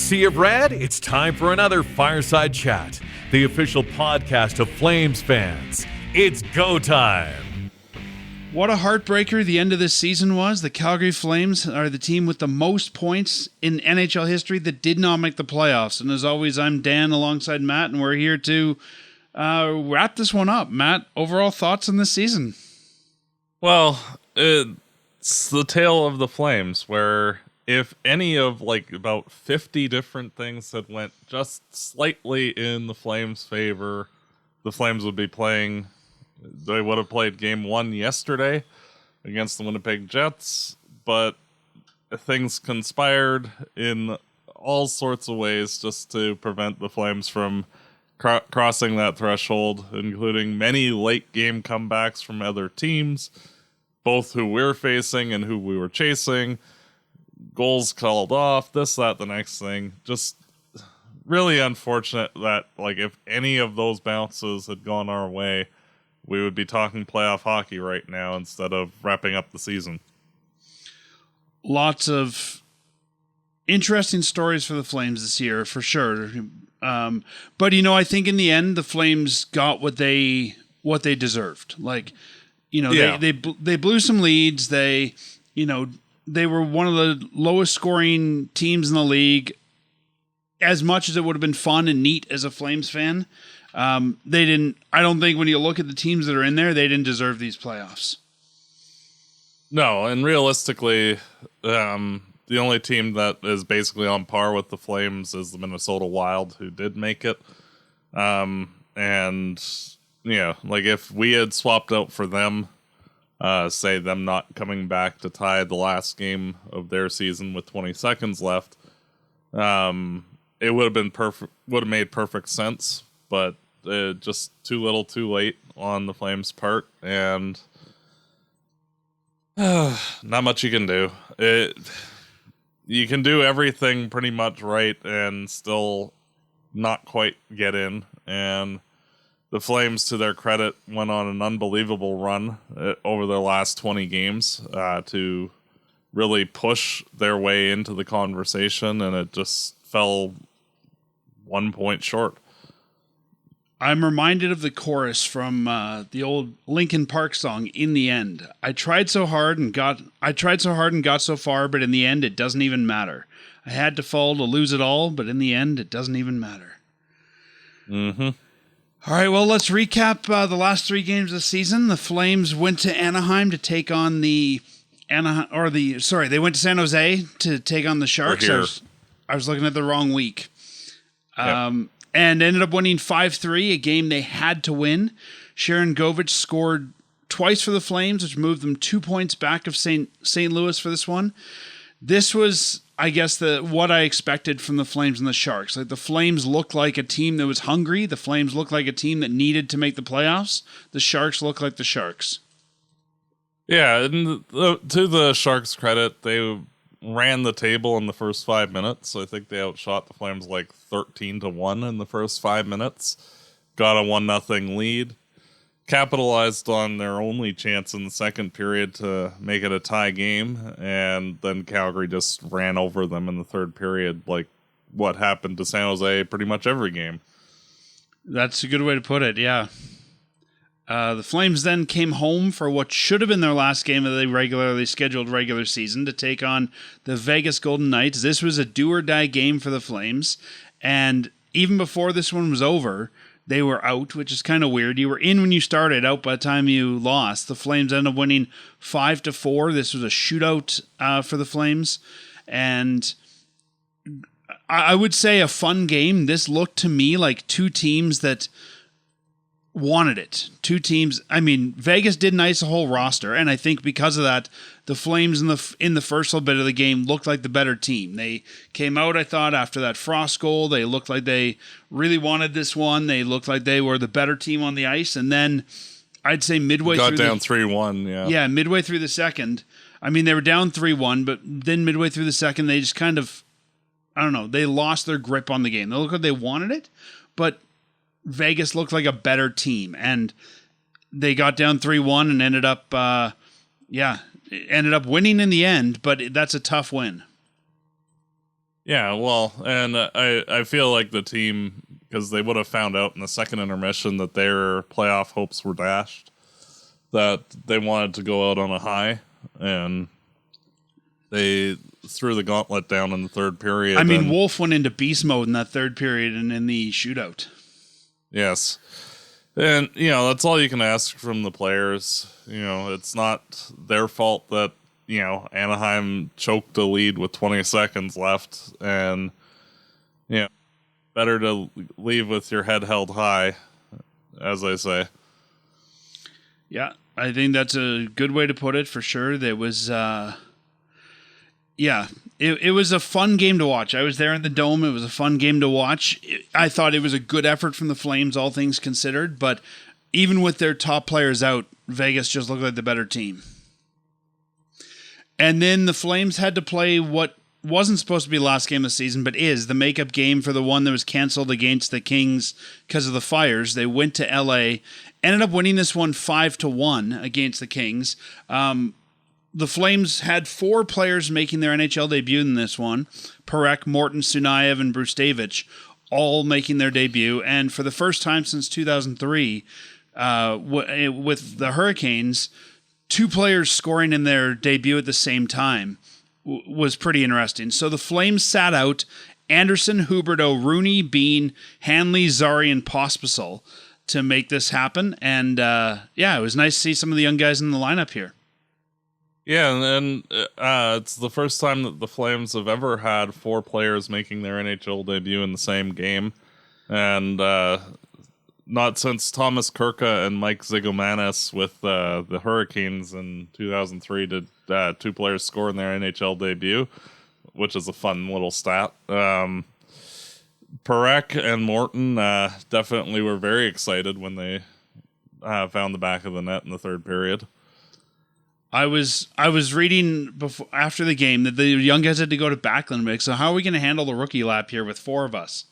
Sea of Red, it's time for another Fireside Chat, the official podcast of Flames fans. It's go time. What a heartbreaker the end of this season was. The Calgary Flames are the team with the most points in NHL history that did not make the playoffs. And as always, I'm Dan alongside Matt, and we're here to wrap this one up. Matt, overall thoughts on this season? Well, it's the tale of the Flames, where if any of about 50 different things had went just slightly in the Flames' favor, the Flames would be playing. They would have played game one yesterday against the Winnipeg Jets, but things conspired in all sorts of ways just to prevent the Flames from crossing that threshold, including many late game comebacks from other teams, both who we're facing and who we were chasing. Goals called off, this, that, the next thing. Just really unfortunate that, if any of those bounces had gone our way, we would be talking playoff hockey right now instead of wrapping up the season. Lots of interesting stories for the Flames this year, for sure. But, I think in the end, the Flames got what they deserved. They blew some leads. They were one of the lowest scoring teams in the league. As much as it would have been fun and neat as a Flames fan, they didn't. I don't think when you look at the teams that are in there, they didn't deserve these playoffs. No, and realistically, the only team that is basically on par with the Flames is the Minnesota Wild, who did make it. If we had swapped out for them, say them not coming back to tie the last game of their season with 20 seconds left, it would have been perfect. Would have made perfect sense, but just too little, too late on the Flames' part, and not much you can do. You can do everything pretty much right and still not quite get in. And the Flames, to their credit, went on an unbelievable run over their last 20 games to really push their way into the conversation, and it just fell 1 point short. I'm reminded of the chorus from the old Linkin Park song, "In the End." I tried so hard and got so far, but in the end, it doesn't even matter. I had to fall to lose it all, but in the end, it doesn't even matter. Mm-hmm. All right, well, let's recap the last three games of the season. The Flames went to Anaheim to take on they went to San Jose to take on the Sharks. I was looking at the wrong week. Yep. And ended up winning 5-3, a game they had to win. Sharon Govich scored twice for the Flames, which moved them 2 points back of St. Louis for this one. This was, I guess, what I expected from the Flames and the Sharks. The Flames looked like a team that was hungry. The Flames looked like a team that needed to make the playoffs. The Sharks looked like the Sharks. Yeah, and to the Sharks' credit, they ran the table in the first 5 minutes. I think they outshot the Flames 13-1 in the first 5 minutes. Got a 1-0 lead. Capitalized on their only chance in the second period to make it a tie game, and then Calgary just ran over them in the third period, like what happened to San Jose pretty much every game. That's a good way to put it, yeah. The Flames then came home for what should have been their last game of the regularly scheduled regular season to take on the Vegas Golden Knights. This was a do-or-die game for the Flames, and even before this one was over, they were out, which is kind of weird. You were in when you started, out by the time you lost. The Flames ended up winning 5-4. This was a shootout for the Flames, and I would say a fun game. This looked to me like two teams that wanted it. Two teams. I mean, Vegas didn't ice the whole roster, and I think because of that, the Flames in the first little bit of the game looked like the better team. They came out, I thought, after that Frost goal. They looked like they really wanted this one. They looked like they were the better team on the ice, and then I'd say midway got through down 3-1. Yeah, midway through the second. I mean, they were down 3-1, but then midway through the second, they just kind of, I don't know, they lost their grip on the game. They looked like they wanted it, but Vegas looked like a better team, and they got down 3-1 and ended up winning in the end, but that's a tough win. Yeah, well, and I feel like the team, because they would have found out in the second intermission that their playoff hopes were dashed, that they wanted to go out on a high, and they threw the gauntlet down in the third period. I mean, Wolf went into beast mode in that third period and in the shootout. Yes. And, that's all you can ask from the players. It's not their fault that, Anaheim choked the lead with 20 seconds left. And, better to leave with your head held high, as I say. Yeah, I think that's a good way to put it for sure. There was, it was a fun game to watch. I was there in the Dome. It was a fun game to watch. I thought it was a good effort from the Flames, all things considered. But even with their top players out, Vegas just looked like the better team. And then the Flames had to play what wasn't supposed to be the last game of the season, but is the makeup game for the one that was canceled against the Kings because of the fires. They went to LA, ended up winning this one 5-1 against the Kings. The Flames had 4 players making their NHL debut in this one. Parekh, Morton, Sunayev, and Brustevich all making their debut. And for the first time since 2003, with the Hurricanes, 2 players scoring in their debut at the same time was pretty interesting. So the Flames sat out Anderson, Huberdeau, Rooney, Bean, Hanley, Zari, and Pospisil to make this happen. And it was nice to see some of the young guys in the lineup here. Yeah, and it's the first time that the Flames have ever had 4 players making their NHL debut in the same game. And not since Thomas Kirka and Mike Zigomanis with the Hurricanes in 2003 did 2 players score in their NHL debut, which is a fun little stat. Parekh and Morton definitely were very excited when they found the back of the net in the third period. I was reading after the game that the young guys had to go to Backlund. So how are we going to handle the rookie lap here with 4 of us?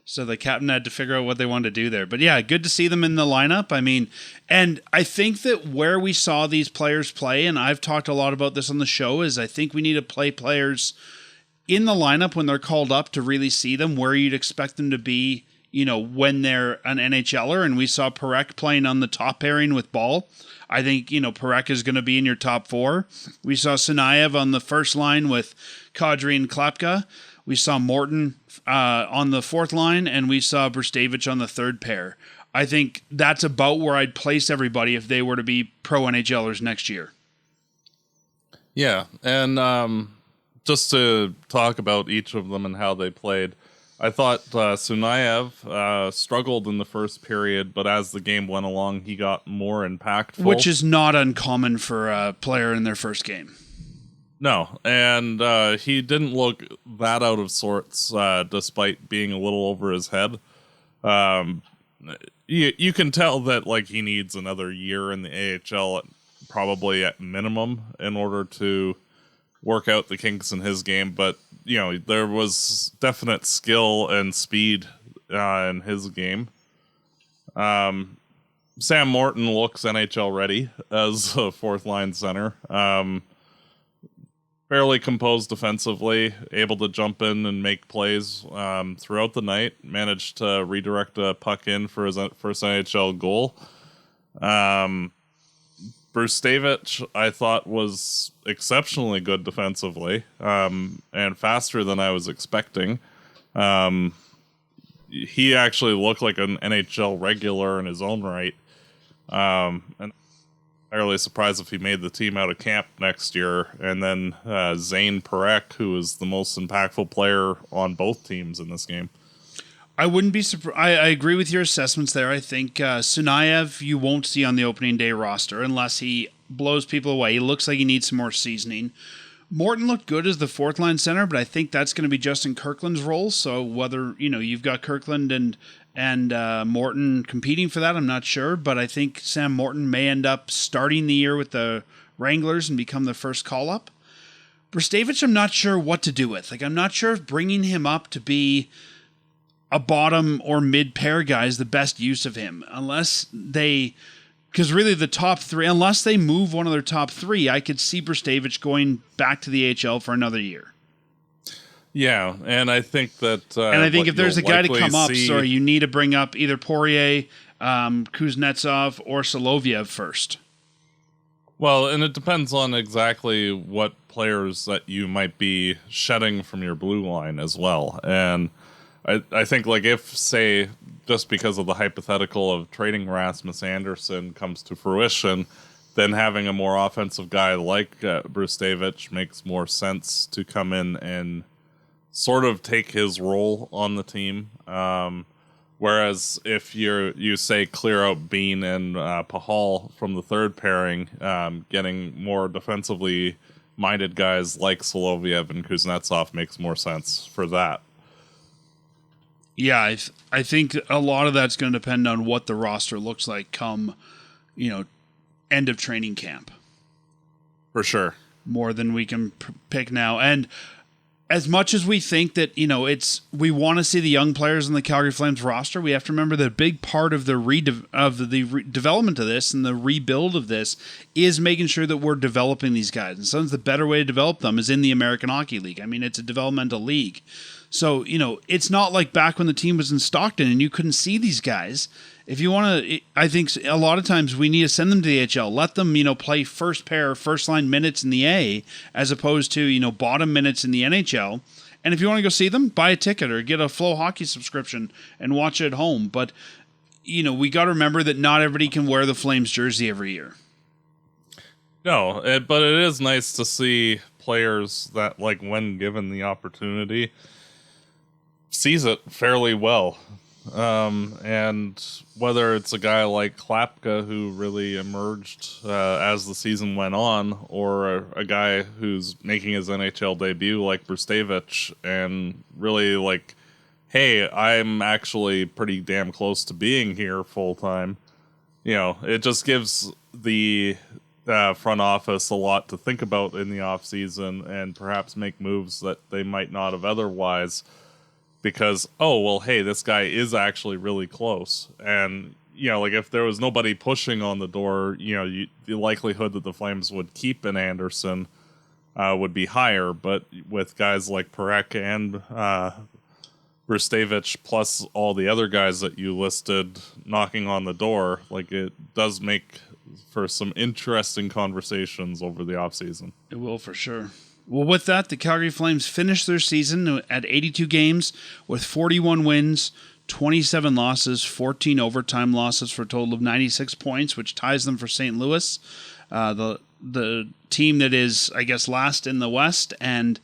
So the captain had to figure out what they wanted to do there. But yeah, good to see them in the lineup. I mean, and I think that where we saw these players play, and I've talked a lot about this on the show, is I think we need to play players in the lineup when they're called up to really see them where you'd expect them to be, when they're an NHLer. And we saw Parekh playing on the top pairing with Ball. I think, Parekh is going to be in your top 4. We saw Sunayev on the first line with Kadri and Klapka. We saw Morton on the 4th line, and we saw Brustevich on the 3rd pair. I think that's about where I'd place everybody if they were to be pro NHLers next year. Yeah, and just to talk about each of them and how they played, I thought Sunayev struggled in the first period, but as the game went along, he got more impactful. Which is not uncommon for a player in their first game. No, and he didn't look that out of sorts, despite being a little over his head. You can tell that he needs another year in the AHL, probably at minimum, in order to work out the kinks in his game. But there was definite skill and speed in his game. Sam Morton looks NHL ready as a 4th line center. Fairly composed defensively, able to jump in and make plays throughout the night. Managed to redirect a puck in for his first NHL goal. Brustevich, I thought, was exceptionally good defensively and faster than I was expecting. He actually looked like an NHL regular in his own right. And fairly surprised if he made the team out of camp next year. And then Zane Parekh, who is the most impactful player on both teams in this game. I wouldn't be surprised. I agree with your assessments there. I think Sunayev you won't see on the opening day roster unless he blows people away. He looks like he needs some more seasoning. Morton looked good as the 4th line center, but I think that's going to be Justin Kirkland's role. So whether you've got Kirkland and Morton competing for that, I'm not sure, but I think Sam Morton may end up starting the year with the Wranglers and become the first call-up. Brustevich, I'm not sure what to do with. I'm not sure if bringing him up to be a bottom or mid-pair guy is the best use of him, because really the top 3, unless they move one of their top 3, I could see Brustevich going back to the AHL for another year. Yeah, and I think that... and I think if there's a guy to come up, see... you need to bring up either Poirier, Kuznetsov, or Soloviev first. Well, and it depends on exactly what players that you might be shedding from your blue line as well. And I think, like, if, say, just because of the hypothetical of trading Rasmus Anderson comes to fruition, then having a more offensive guy like Bruce Davidge makes more sense to come in and sort of take his role on the team. Whereas if you say clear out Bean and Pahal from the third pairing, getting more defensively minded guys like Soloviev and Kuznetsov makes more sense for that. Yeah, I think a lot of that's going to depend on what the roster looks like come, end of training camp. For sure. More than we can pick now. And as much as we think that, we want to see the young players in the Calgary Flames roster, we have to remember that a big part of the development of this and the rebuild of this is making sure that we're developing these guys. And sometimes the better way to develop them is in the American Hockey League. I mean, it's a developmental league. So, it's not like back when the team was in Stockton and you couldn't see these guys. If you want to, I think a lot of times we need to send them to the AHL. Let them, play first line minutes in the A as opposed to, bottom minutes in the NHL. And if you want to go see them, buy a ticket or get a Flow Hockey subscription and watch it at home. But, we got to remember that not everybody can wear the Flames jersey every year. No, but it is nice to see players that, like, when given the opportunity, sees it fairly well. And whether it's a guy like Klapka who really emerged as the season went on, or a guy who's making his NHL debut like Bruce Davidge and really like, hey, I'm actually pretty damn close to being here full time. It just gives the front office a lot to think about in the off season and perhaps make moves that they might not have otherwise. Because, hey, this guy is actually really close. And, like if there was nobody pushing on the door, the likelihood that the Flames would keep an Anderson would be higher. But with guys like Parekh and Bruce Davidge, plus all the other guys that you listed knocking on the door, like it does make for some interesting conversations over the offseason. It will for sure. Well, with that, the Calgary Flames finished their season at 82 games with 41 wins, 27 losses, 14 overtime losses for a total of 96 points, which ties them for St. Louis, the team that is, I guess, last in the West. And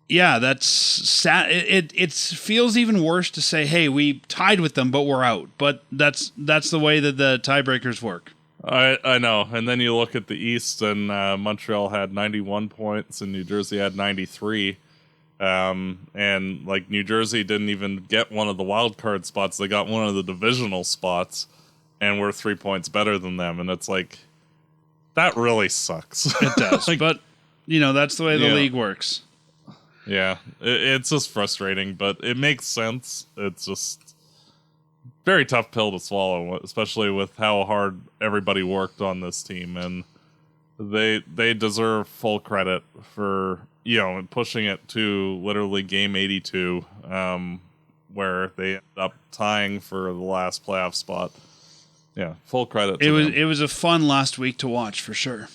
yeah, that's sad. It feels even worse to say, hey, we tied with them, but we're out. But that's the way that the tiebreakers work. I know. And then you look at the East, and Montreal had 91 points, and New Jersey had 93. And like New Jersey didn't even get one of the wild card spots; they got one of the divisional spots, and we're 3 points better than them. And it's like that really sucks. It does, but that's the way the league works. Yeah, it's just frustrating, but it makes sense. It's just very tough pill to swallow, especially with how hard everybody worked on this team, and they deserve full credit for pushing it to literally game 82, where they end up tying for the last playoff spot. Yeah, full credit. It was a fun last week to watch for sure.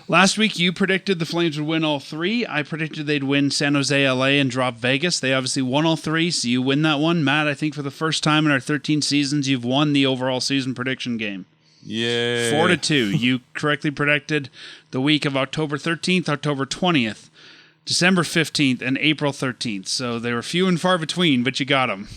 Last week, you predicted the Flames would win all three. I predicted they'd win San Jose, LA, and drop Vegas. They obviously won all three, so you win that one. Matt, I think for the first time in our 13 seasons, you've won the overall season prediction game. Yeah. 4-2. You correctly predicted the week of October 13th, October 20th, December 15th, and April 13th. So they were few and far between, but you got them.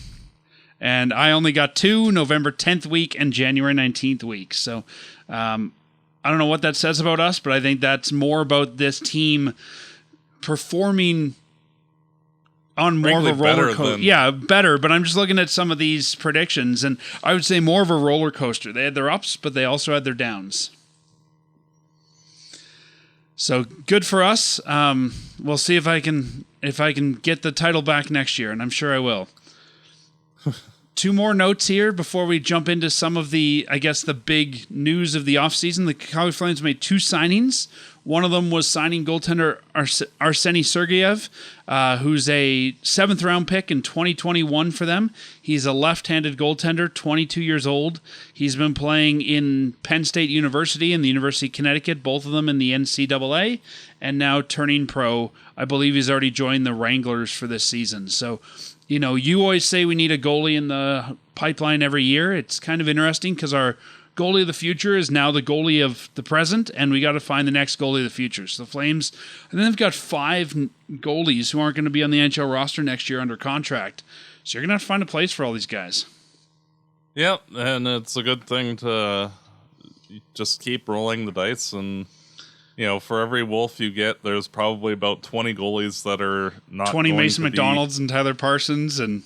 And I only got 2, November 10th week and January 19th week. So, I don't know what that says about us, but I think that's more about this team performing on more of a roller coaster. Yeah, better, but I'm just looking at some of these predictions, and I would say more of a roller coaster. They had their ups, but they also had their downs. So good for us. We'll see if I can get the title back next year, and I'm sure I will. Two more notes here before we jump into some of the, I guess, the big news of the offseason. The Calgary Flames made two signings. One of them was signing goaltender Arseny Sergeyev, who's a 7th-round pick in 2021 for them. He's a left-handed goaltender, 22 years old. He's been playing in Penn State University and the University of Connecticut, both of them in the NCAA, and now turning pro. I believe he's already joined the Wranglers for this season. So, you know, you always say we need a goalie in the pipeline every year. It's kind of interesting because our goalie of the future is now the goalie of the present, and we got to find the next goalie of the future. So the Flames, and then they've got 5 goalies who aren't going to be on the NHL roster next year under contract. So you're going to have to find a place for all these guys. Yep, and it's a good thing to just keep rolling the dice. And, you know, for every Wolf you get, there's probably about 20 goalies that are not 20 going Mason to McDonald's and Tyler Parsons. And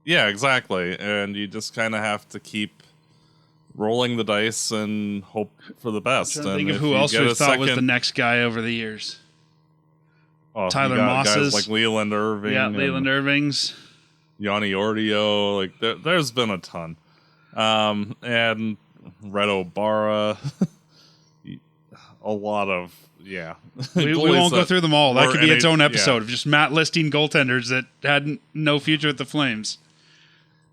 yeah, exactly. And you just kind of have to keep rolling the dice and hope for the best. I'm trying to and think of if who you else get we a thought was second- the next guy over the years. Tyler Moss's. guys like Leland Irving, Yeah, Leland Irving's. Yanni Ordio. Like there's been a ton, and Red O'Bara. A lot of We won't go through them all. That could be its own episode of just Matt listing goaltenders that had no future with the Flames.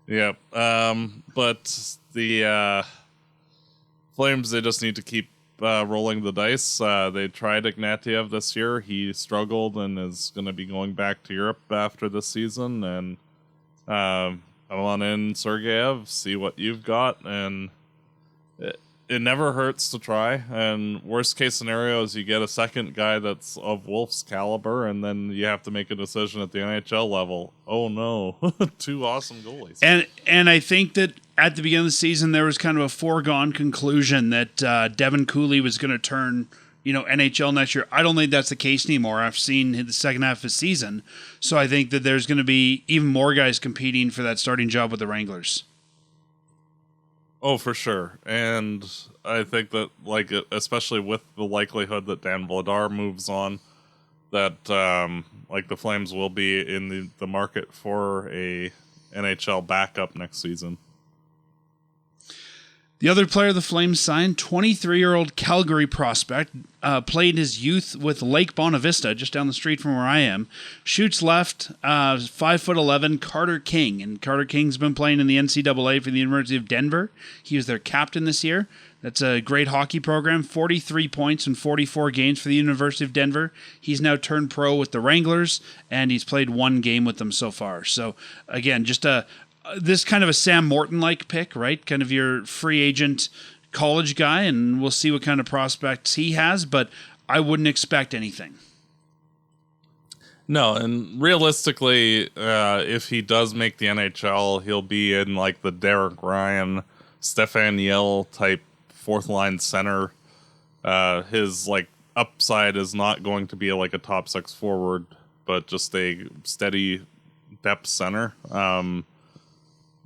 Yep. But the Flames, they just need to keep rolling the dice. They tried Ignatiev this year. He struggled and is going to be going back to Europe after this season. And come on in, Sergeyev, see what you've got. And it never hurts to try. And worst case scenario is you get a second guy that's of Wolf's caliber, and then you have to make a decision at the NHL level. Oh no, 2 awesome goalies. And I think that at the beginning of the season there was kind of a foregone conclusion that Devin Cooley was going to turn, NHL next year. I don't think that's the case anymore. I've seen the second half of the season, so I think that there's going to be even more guys competing for that starting job with the Wranglers. Oh, for sure. And I think that, especially with the likelihood that Dan Vladar moves on, that, the Flames will be in the market for a NHL backup next season. The other player the Flames signed, 23-year-old Calgary prospect, played his youth with Lake Bonavista, just down the street from where I am. Shoots left, 5'11", Carter King. And Carter King's been playing in the NCAA for the University of Denver. He was their captain this year. That's a great hockey program, 43 points in 44 games for the University of Denver. He's now turned pro with the Wranglers, and he's played 1 game with them so far. So, again, just this kind of a Sam Morton-like pick, right? Kind of your free agent college guy, and we'll see what kind of prospects he has, but I wouldn't expect anything. No, and realistically, if he does make the NHL, he'll be in the Derek Ryan, Stefan Yell type 4th-line center. His upside is not going to be a top 6 forward, but just a steady depth center.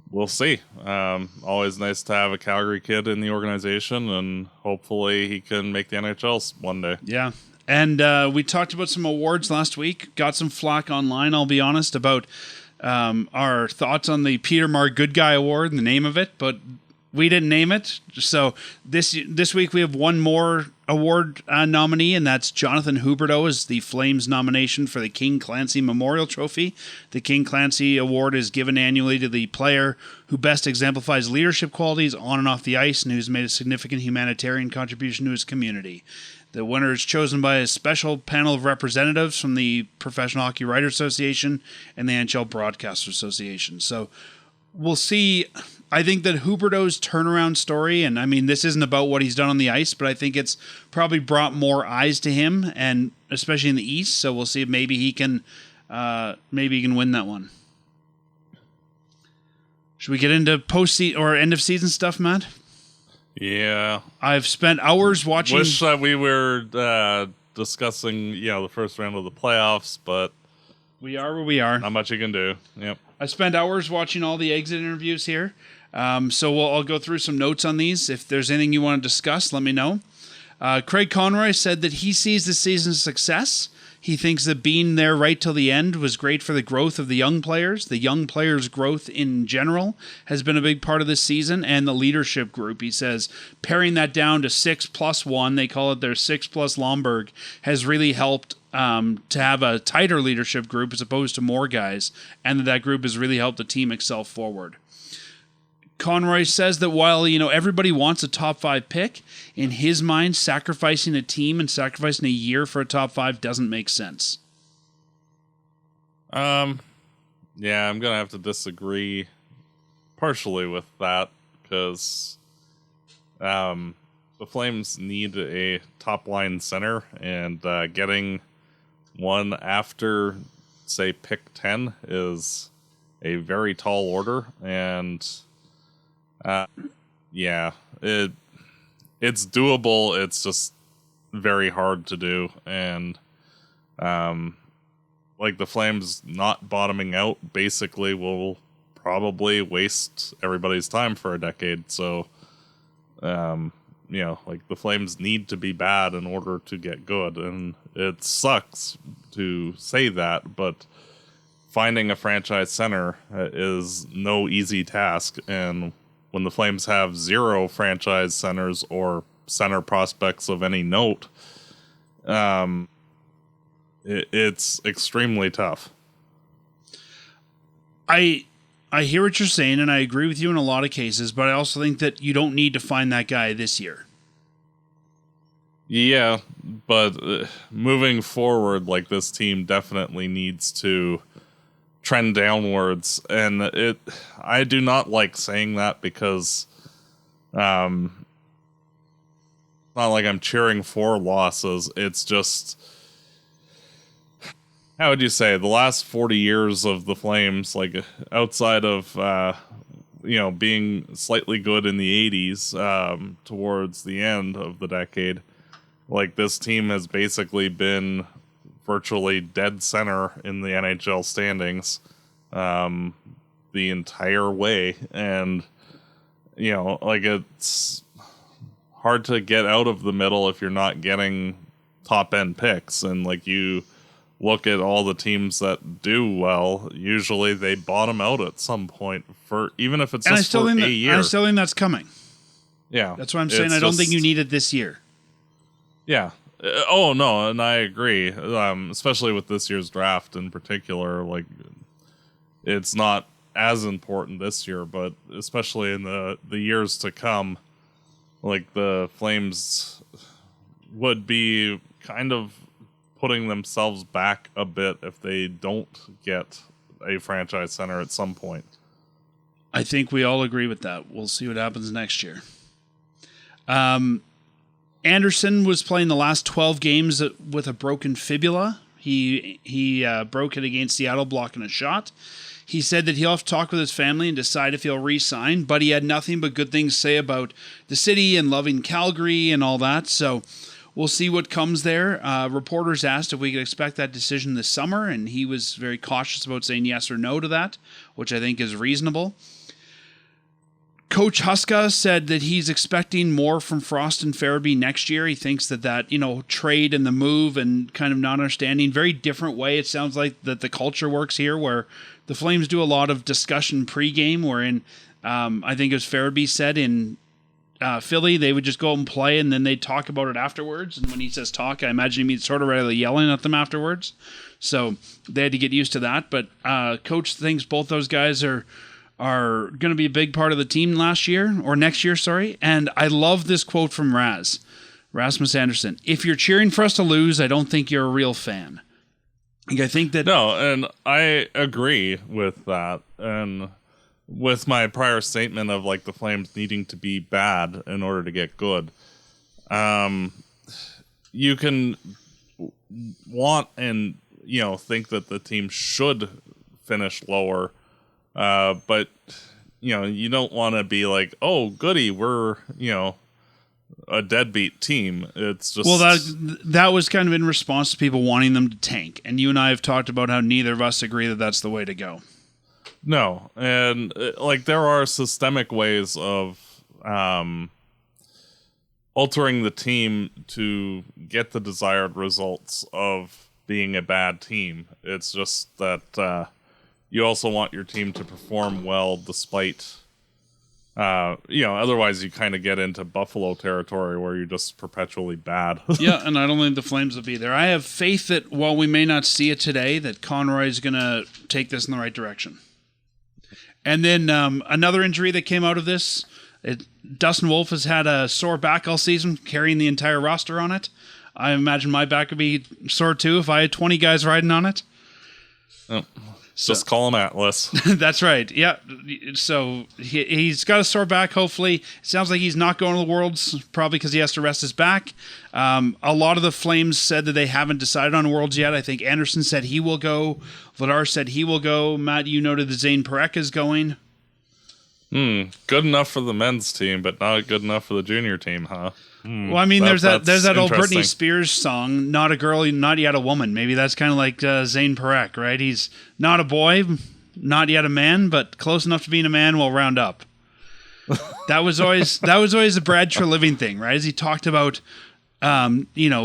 We'll see. Always nice to have a Calgary kid in the organization, and hopefully he can make the NHL one day. Yeah. And we talked about some awards last week. Got some flack online, I'll be honest, about our thoughts on the Peter Marr Good Guy Award and the name of it, but we didn't name it. So this week we have one more award nominee, and that's Jonathan Huberdeau is the Flames nomination for the King Clancy Memorial Trophy. The King Clancy Award is given annually to the player who best exemplifies leadership qualities on and off the ice and who's made a significant humanitarian contribution to his community. The winner is chosen by a special panel of representatives from the Professional Hockey Writers Association and the NHL Broadcasters Association. So we'll see. I think that Huberdeau's turnaround story, and I mean, this isn't about what he's done on the ice, but I think it's probably brought more eyes to him, and especially in the East. So we'll see if maybe he can win that one. Should we get into post-season or end of season stuff, Matt? Yeah, I've spent hours watching. Wish that we were discussing, the first round of the playoffs, but we are where we are. Not much you can do. Yep. I spent hours watching all the exit interviews here. So I'll go through some notes on these. If there's anything you want to discuss, let me know. Craig Conroy said that he sees the season's success. He thinks that being there right till the end was great for the growth of the young players. The young players' growth in general has been a big part of this season, and the leadership group. He says paring that down to 6+1, they call it their 6+ Lomberg, has really helped to have a tighter leadership group as opposed to more guys, and that group has really helped the team excel forward. Conroy says that while, everybody wants a top 5 pick, in his mind, sacrificing a team and sacrificing a year for a top 5 doesn't make sense. Yeah, I'm going to have to disagree partially with that because the Flames need a top line center, and getting one after, say, pick 10 is a very tall order, and it's doable. It's just very hard to do. And, the Flames not bottoming out basically will probably waste everybody's time for a decade. So, the Flames need to be bad in order to get good. And it sucks to say that, but finding a franchise center is no easy task. And when the Flames have 0 franchise centers or center prospects of any note, it's extremely tough. I hear what you're saying, and I agree with you in a lot of cases, but I also think that you don't need to find that guy this year. Yeah, but moving forward, this team definitely needs to trend downwards, and I do not like saying that because not like I'm cheering for losses. It's just, how would you say, the last 40 years of the Flames, outside of being slightly good in the 80s towards the end of the decade, this team has basically been virtually dead center in the NHL standings the entire way. And, it's hard to get out of the middle if you're not getting top end picks. And you look at all the teams that do well, usually they bottom out at some point, for even if it's just for a year. I still think that's coming. Yeah. That's what I'm saying. I don't think you need it this year. Yeah. Oh, no, and I agree, especially with this year's draft in particular. It's not as important this year, but especially in the years to come, the Flames would be kind of putting themselves back a bit if they don't get a franchise center at some point. I think we all agree with that. We'll see what happens next year. Anderson was playing the last 12 games with a broken fibula. He broke it against Seattle, blocking a shot. He said that he'll have to talk with his family and decide if he'll re-sign, but he had nothing but good things to say about the city and loving Calgary and all that. So we'll see what comes there. Reporters asked if we could expect that decision this summer, and he was very cautious about saying yes or no to that, which I think is reasonable. Coach Huska said that he's expecting more from Frost and Farabee next year. He thinks that trade and the move and kind of not understanding, very different way. It sounds like that the culture works here, where the Flames do a lot of discussion pregame, wherein I think as Farabee said in Philly, they would just go out and play, and then they'd talk about it afterwards. And when he says talk, I imagine he means sort of really yelling at them afterwards. So they had to get used to that. But Coach thinks both those guys are going to be a big part of the team next year, sorry. And I love this quote from Rasmus Andersson. If you're cheering for us to lose, I don't think you're a real fan. I think that... No, and I agree with that. And with my prior statement of the Flames needing to be bad in order to get good, you can want and, think that the team should finish lower. But, you don't want to be oh, goody, we're, a deadbeat team. It's just... Well, that was kind of in response to people wanting them to tank. And you and I have talked about how neither of us agree that that's the way to go. No. And, there are systemic ways of altering the team to get the desired results of being a bad team. It's just that you also want your team to perform well despite, otherwise you kind of get into Buffalo territory where you're just perpetually bad. Yeah, and I don't think the Flames will be there. I have faith that while we may not see it today, that Conroy is going to take this in the right direction. And then another injury that came out of this, Dustin Wolf has had a sore back all season, carrying the entire roster on it. I imagine my back would be sore too if I had 20 guys riding on it. Oh, just call him Atlas. That's right. Yeah. So he's got a sore back, hopefully. It sounds like he's not going to the Worlds, probably because he has to rest his back. A lot of the Flames said that they haven't decided on Worlds yet. I think Anderson said he will go. Vladar said he will go. Matt, you noted that Zane Parekh is going. Good enough for the men's team, but not good enough for the junior team, huh? Well, I mean, there's that old interesting. Britney Spears song, "Not a Girl, Not Yet a Woman." Maybe that's kind of like Zane Parekh, right? He's not a boy, not yet a man, but close enough to being a man. We'll round up. That was always a Brad Treliving thing, right? As he talked about, you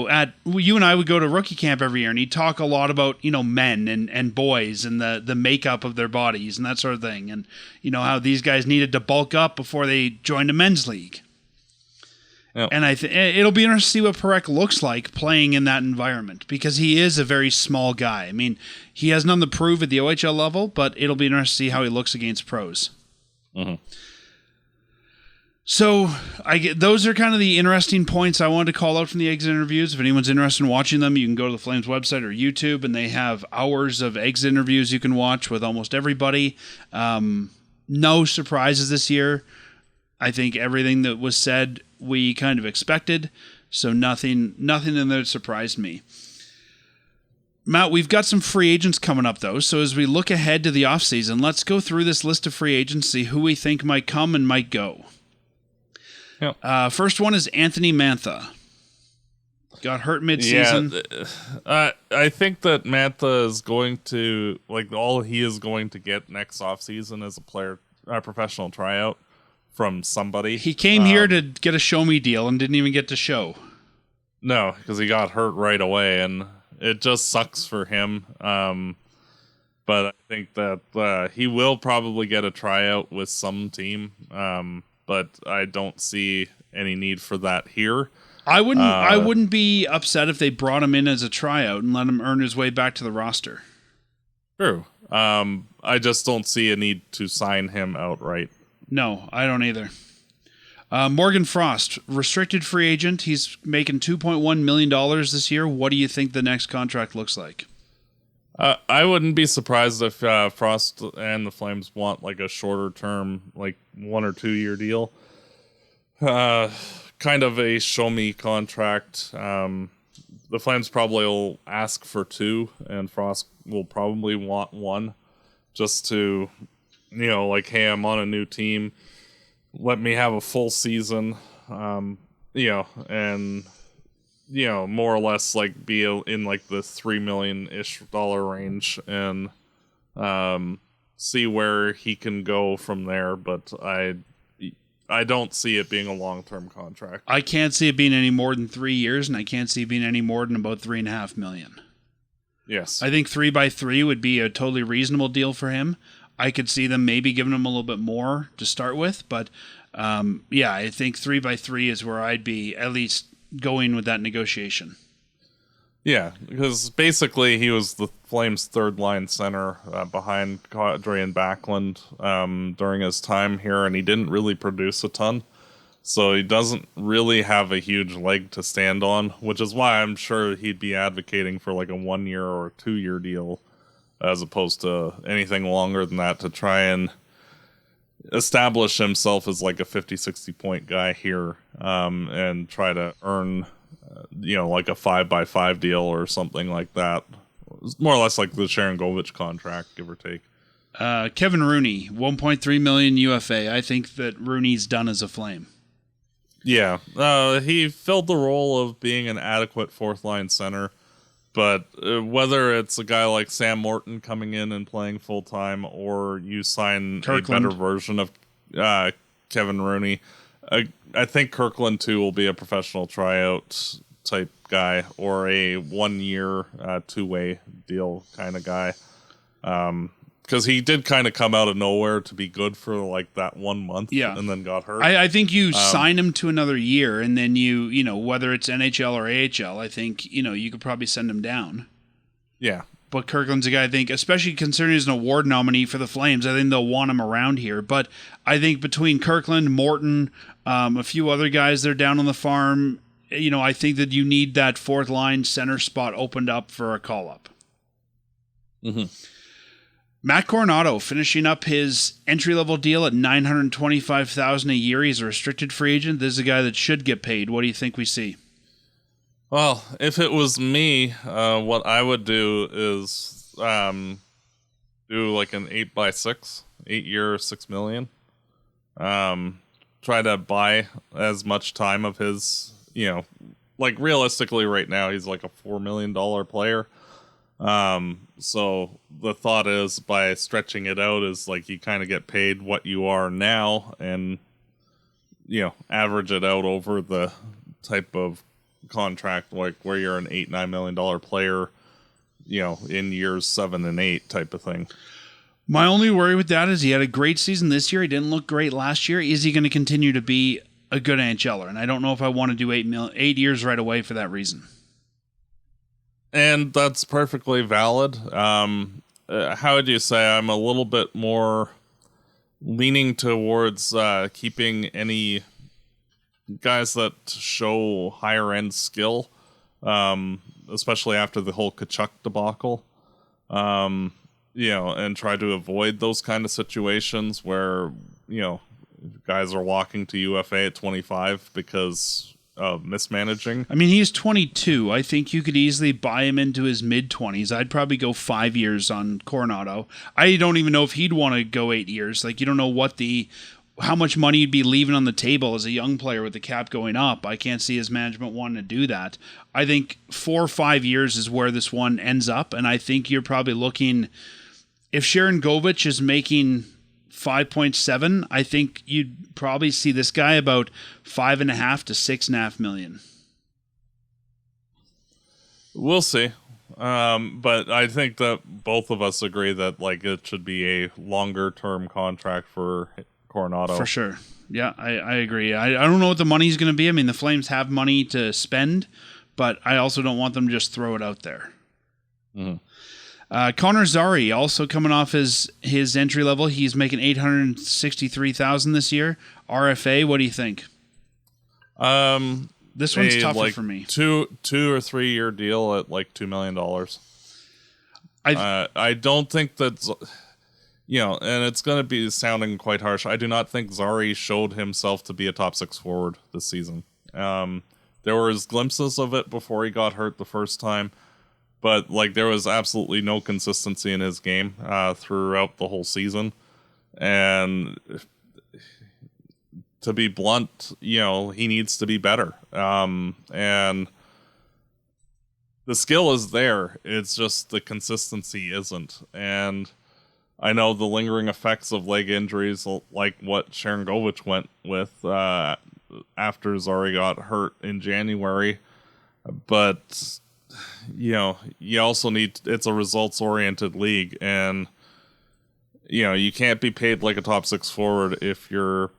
and I would go to rookie camp every year, and he'd talk a lot about men and boys and the makeup of their bodies and that sort of thing, and how these guys needed to bulk up before they joined a men's league. Yep. And it'll be interesting to see what Parekh looks like playing in that environment, because he is a very small guy. I mean, he has nothing to prove at the OHL level, but it'll be interesting to see how he looks against pros. Mm-hmm. So those are kind of the interesting points I wanted to call out from the exit interviews. If anyone's interested in watching them, you can go to the Flames website or YouTube, and they have hours of exit interviews you can watch with almost everybody. No surprises this year. I think everything that was said we kind of expected, so nothing in there surprised me. Matt, we've got some free agents coming up, though, so as we look ahead to the offseason, let's go through this list of free agents, see who we think might come and might go. Yep. First one is Anthony Mantha. Got hurt mid-season. Yeah, I think that Mantha is going to, all he is going to get next offseason is a professional tryout from somebody. He came here to get a show-me deal and didn't even get to show. No, because he got hurt right away, and it just sucks for him. But I think that he will probably get a tryout with some team, but I don't see any need for that here. I wouldn't be upset if they brought him in as a tryout and let him earn his way back to the roster. True. I just don't see a need to sign him outright. No, I don't either. Morgan Frost, restricted free agent. He's making $2.1 million this year. What do you think the next contract looks like? I wouldn't be surprised if Frost and the Flames want a shorter term, 1 or 2 year deal. Kind of a show me contract. The Flames probably will ask for 2, and Frost will probably want 1 just to, hey, I'm on a new team. Let me have a full season, and, more or less be in the $3 million-ish range and see where he can go from there. But I don't see it being a long-term contract. I can't see it being any more than 3 years, and I can't see it being any more than about $3.5 million. Yes. I think 3x3 would be a totally reasonable deal for him. I could see them maybe giving him a little bit more to start with, but I think 3x3 is where I'd be at least going with that negotiation. Yeah, because basically he was the Flames' third-line center behind Kadri and Backlund during his time here, and he didn't really produce a ton. So he doesn't really have a huge leg to stand on, which is why I'm sure he'd be advocating for a 1 year or a 2 year deal as opposed to anything longer than that to try and establish himself as a 50-60 point guy here and try to earn a 5x5 deal or something like that. More or less like the Sharon Govich contract, give or take. Kevin Rooney, $1.3 million UFA. I think that Rooney's done as a Flame. Yeah, he filled the role of being an adequate fourth-line center, but whether it's a guy like Sam Morton coming in and playing full-time or you sign Kirkland. a better version of Kevin Rooney, I think Kirkland, too, will be a professional tryout type guy or a 1 year, 2-way deal kind of guy. Because he did kind of come out of nowhere to be good for like that 1 month, and then got hurt. I think you sign him to another year, and then you know, whether it's NHL or AHL, I think, you know, you could probably send him down. Yeah. But Kirkland's a guy, I think, especially considering he's an award nominee for the Flames, I think they'll want him around here. But I think between Kirkland, Morton, a few other guys that are down on the farm, you know, I think that you need that fourth line center spot opened up for a call-up. Mm-hmm. Matt Coronado finishing up his entry-level deal at $925,000 a year. He's a restricted free agent. This is a guy that should get paid. What do you think we see? Well, if it was me, what I would do is do like an 8x6, 8 year, $6 million. Try to buy as much time of his, you know, like realistically right now he's like a $4 million player. So the thought is by stretching it out is like you kind of get paid what you are now and, you know, average it out over the type of contract, like where you're an $8-9 million player, you know, in years 7 and 8 type of thing. My only worry with that is he had a great season this year. He didn't look great last year. Is he going to continue to be a good NHLer? And I don't know if I want to do 8 years right away for that reason. And that's perfectly valid. How would you say I'm a little bit more leaning towards keeping any guys that show higher end skill, especially after the whole Kachuk debacle, you know, and try to avoid those kind of situations where, you know, guys are walking to UFA at 25 because of mismanaging. I mean, he's 22. I think you could easily buy him into his mid-20s. I'd probably go 5 years on Coronado. I don't even know if he'd want to go 8 years. Like, you don't know how much money you'd be leaving on the table as a young player with the cap going up. I can't see his management wanting to do that. I think 4 or 5 years is where this one ends up, and I think you're probably looking, if Sharon Govich is making 5.7, I think you'd probably see this guy about 5.5 to 6.5 million. We'll see. But I think that both of us agree that like it should be a longer term contract for Coronado. For sure. Yeah, I agree. I don't know what the money's going to be. I mean, the Flames have money to spend, but I also don't want them to just throw it out there. Mm-hmm. Connor Zary also coming off his entry level. He's making $863,000 this year. RFA, what do you think? This one's tougher like for me. 2 or 3 year deal at like $2 million. I don't think that's, you know, and it's going to be sounding quite harsh. I do not think Zary showed himself to be a top 6 forward this season. There was glimpses of it before he got hurt the first time. But like there was absolutely no consistency in his game throughout the whole season, and to be blunt, you know, he needs to be better. And the skill is there; it's just the consistency isn't. And I know the lingering effects of leg injuries, like what Sharon Govich went with after Zary got hurt in January, but you know, you also need, it's a results-oriented league, and, you know, you can't be paid like a top 6 forward if you're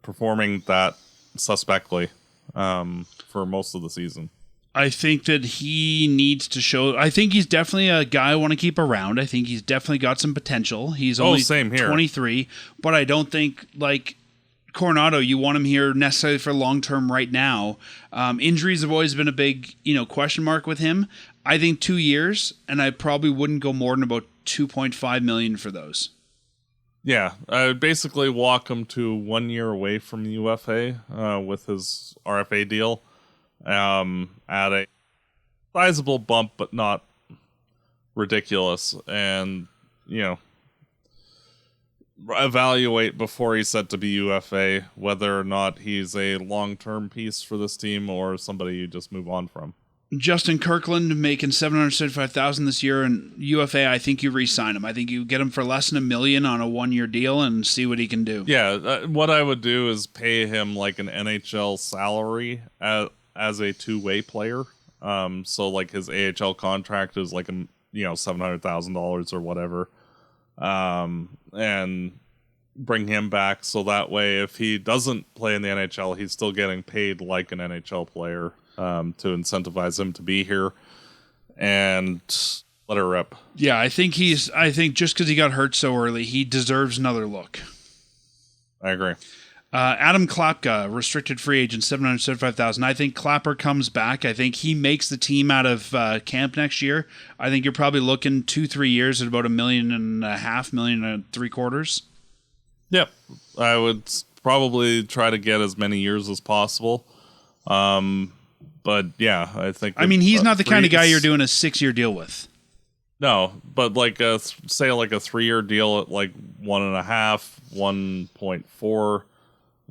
performing that suspectly for most of the season. I think that he needs to show, I think he's definitely a guy I want to keep around. I think he's definitely got some potential. He's only same here. 23, but I don't think, like Coronado, you want him here necessarily for long-term right now. Injuries have always been a big, you know, question mark with him. I think 2 years, and I probably wouldn't go more than about $2.5 million for those. Yeah, I would basically walk him to 1 year away from UFA with his RFA deal at a sizable bump, but not ridiculous. And, you know, evaluate before he's set to be UFA whether or not he's a long-term piece for this team or somebody you just move on from. Justin Kirkland making $775,000 this year, and UFA, I think you re-sign him. I think you get him for less than $1 million on a 1 year deal and see what he can do. Yeah, what I would do is pay him like an NHL salary as a two-way player. So like his AHL contract is like $700,000 or whatever, and bring him back so that way if he doesn't play in the NHL, he's still getting paid like an NHL player, to incentivize him to be here and let her rip. Yeah, I think just because he got hurt so early, he deserves another look. I agree. Adam Klapka, restricted free agent, $775,000. I think Klapper comes back. I think he makes the team out of camp next year. I think you're probably looking 2-3 years at about $1.5 million, $1.75 million. Yep. I would probably try to get as many years as possible. But yeah, I think... I mean, he's not the kind of guy you're doing a 6-year deal with. No, but like say like a 3-year deal at like 1.5, 1.4,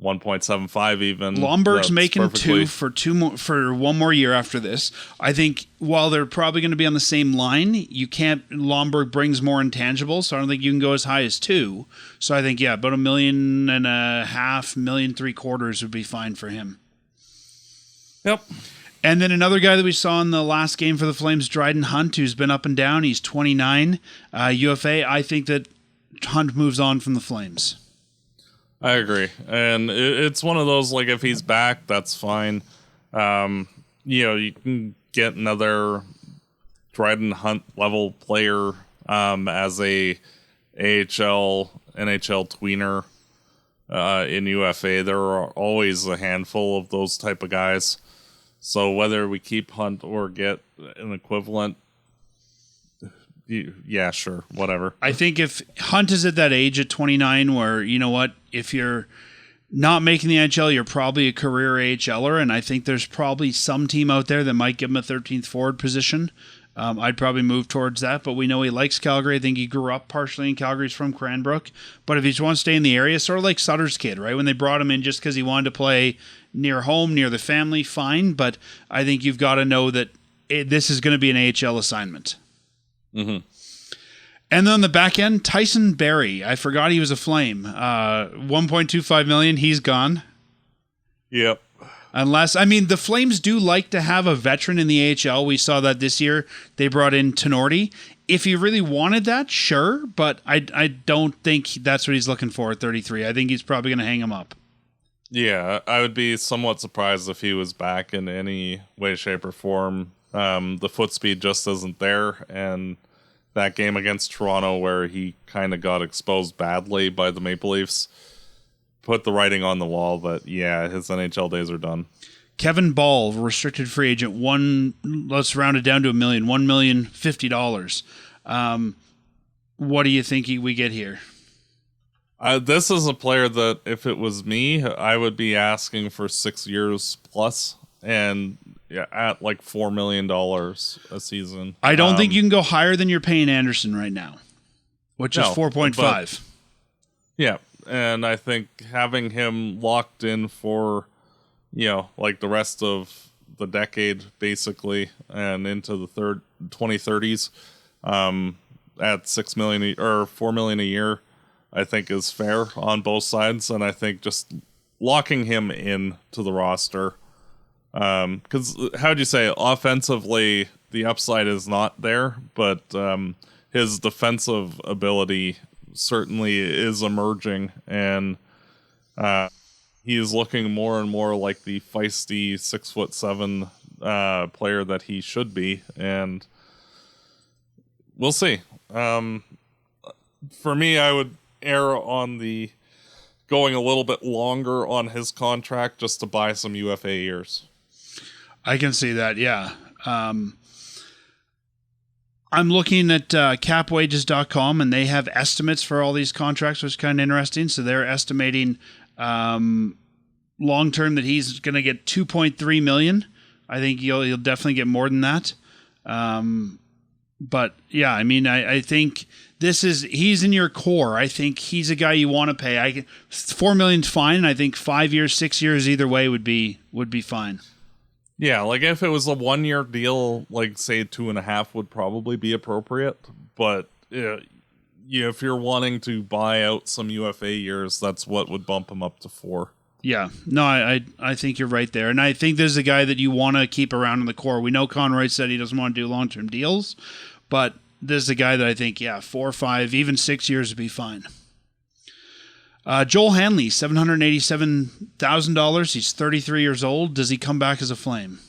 1.75 even. Lomberg's making for one more year after this. I think while they're probably going to be on the same line, Lomberg brings more intangibles, so I don't think you can go as high as 2. So I think, yeah, about $1.5 million, $1.75 million would be fine for him. Yep. And then another guy that we saw in the last game for the Flames, Dryden Hunt, who's been up and down. He's 29. UFA, I think that Hunt moves on from the Flames. I agree. And it's one of those, like, if he's back, that's fine. You can get another Dryden Hunt level player as a AHL, NHL tweener in UFA. There are always a handful of those type of guys. So whether we keep Hunt or get an equivalent, yeah, sure, whatever. I think if Hunt is at that age at 29 where, you know what, if you're not making the NHL, you're probably a career AHLer, and I think there's probably some team out there that might give him a 13th forward position. I'd probably move towards that, but we know he likes Calgary. I think he grew up partially in Calgary. He's from Cranbrook. But if he just wants to stay in the area, sort of like Sutter's kid, right? When they brought him in just because he wanted to play near home, near the family, fine. But I think you've got to know that this is going to be an AHL assignment. Mm-hmm. And then on the back end, Tyson Barrie. I forgot he was a Flame. $1.25 million, he's gone. Yep. Unless, I mean, the Flames do like to have a veteran in the AHL. We saw that this year. They brought in Tenorti. If he really wanted that, sure, but I don't think that's what he's looking for at 33. I think he's probably going to hang him up. Yeah, I would be somewhat surprised if he was back in any way, shape, or form. The foot speed just isn't there, and that game against Toronto where he kind of got exposed badly by the Maple Leafs put the writing on the wall that, yeah, his NHL days are done. Kevin Ball, restricted free agent, let's round it down to $1 million, $1,050,000. What do you think we get here? This is a player that, if it was me, I would be asking for 6 years plus, and at like $4 million a season. I don't think you can go higher than you're paying Anderson right now, which is 4.5. Yeah. And I think having him locked in for, like the rest of the decade, basically, and into the 2030s, at $6 million or $4 million a year, I think is fair on both sides. And I think just locking him in to the roster, because how'd you say, offensively, the upside is not there, but his defensive ability certainly is emerging, and he is looking more and more like the feisty 6'7" player that he should be, and we'll see. For me, I would err on the going a little bit longer on his contract just to buy some UFA years. I can see that, yeah. I'm looking at capwages.com, and they have estimates for all these contracts, which is kind of interesting. So they're estimating long term that he's going to get $2.3 million. I think you'll definitely get more than that. But yeah, I mean, I think he's in your core. I think he's a guy you want to pay. $4 million's fine, and I think 5 years, 6 years, either way would be fine. Yeah, like if it was a 1 year deal, like say 2.5 would probably be appropriate. But if you're wanting to buy out some UFA years, that's what would bump him up to 4. Yeah, no, I think you're right there. And I think there's a guy that you want to keep around in the core. We know Conroy said he doesn't want to do long-term deals, but this is a guy that I think, 4 or 5, even 6 years would be fine. Joel Hanley, $787,000. He's 33 years old. Does he come back as a Flame?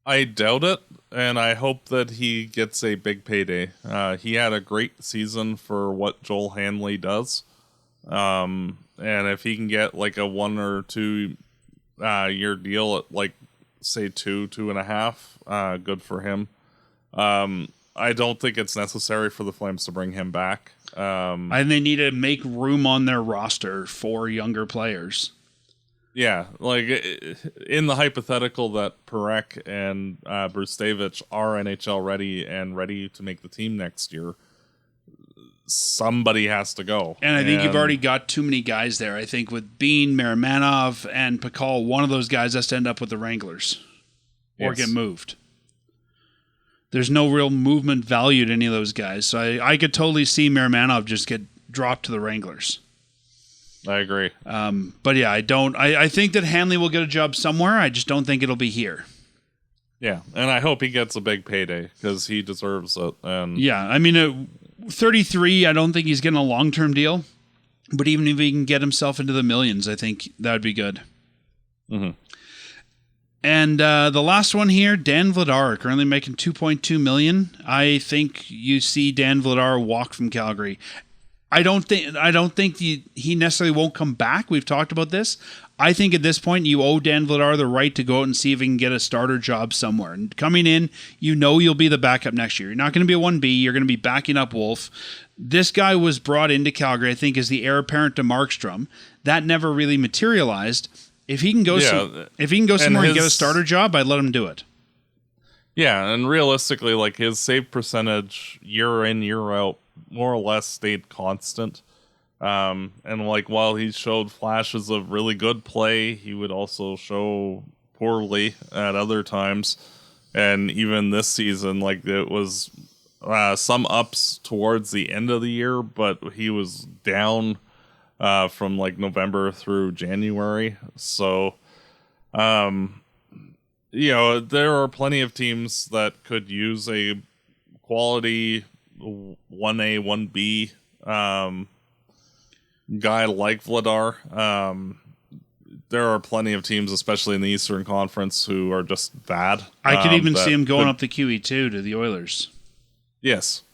I doubt it, and I hope that he gets a big payday. He had a great season for what Joel Hanley does. And if he can get like a 1 or 2 year deal at like say 2.5, good for him. I don't think it's necessary for the Flames to bring him back. And they need to make room on their roster for younger players. Yeah, like in the hypothetical that Perek and Brustavich are NHL ready and ready to make the team next year, somebody has to go. And I think you've already got too many guys there. I think with Bean, Maramanov, and Pakal, one of those guys has to end up with the Wranglers or get moved. There's no real movement value to any of those guys. So I could totally see Maramanov just get dropped to the Wranglers. I agree. But yeah, I think that Hanley will get a job somewhere. I just don't think it'll be here. Yeah, and I hope he gets a big payday because he deserves it. And yeah, I mean, 33, I don't think he's getting a long-term deal. But even if he can get himself into the millions, I think that would be good. Mm-hmm. And the last one here, Dan Vladar, currently making $2.2 million. I think you see Dan Vladar walk from Calgary. I don't think he necessarily won't come back. We've talked about this. I think at this point you owe Dan Vladar the right to go out and see if he can get a starter job somewhere. And coming in, you'll be the backup next year. You're not going to be a 1B. You're going to be backing up Wolf. This guy was brought into Calgary, I think, as the heir apparent to Markstrom. That never really materialized. If he can go somewhere and get a starter job, I'd let him do it. Yeah, and realistically, like his save percentage year in, year out, more or less stayed constant. And like while he showed flashes of really good play, he would also show poorly at other times. And even this season, like it was some ups towards the end of the year, but he was down from like November through January. So, there are plenty of teams that could use a quality 1A, 1B guy like Vladar. There are plenty of teams, especially in the Eastern Conference, who are just bad. I could even see him going up the QE2 to the Oilers. Yes.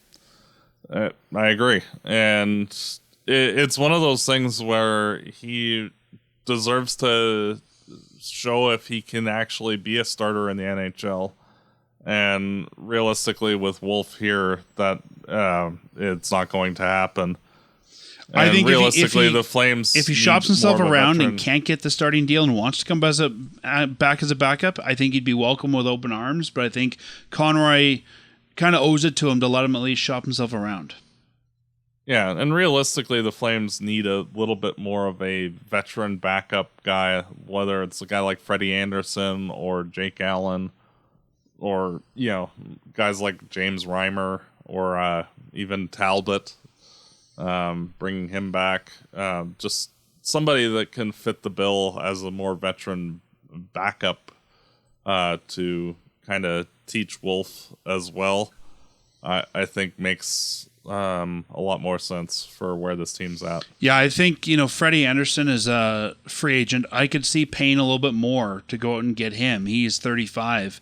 I agree. And it's one of those things where he deserves to show if he can actually be a starter in the NHL. And realistically, with Wolf here, that it's not going to happen. And I think realistically, the Flames, if he shops himself around and can't get the starting deal and wants to come back as a backup, I think he'd be welcome with open arms. But I think Conroy kind of owes it to him to let him at least shop himself around. Yeah, and realistically, the Flames need a little bit more of a veteran backup guy, whether it's a guy like Freddie Anderson or Jake Allen, or guys like James Reimer or even Talbot, bringing him back. Just somebody that can fit the bill as a more veteran backup to kind of teach Wolf as well. I think makes a lot more sense for where this team's at. Yeah, I think, Freddie Anderson is a free agent. I could see paying a little bit more to go out and get him. He's 35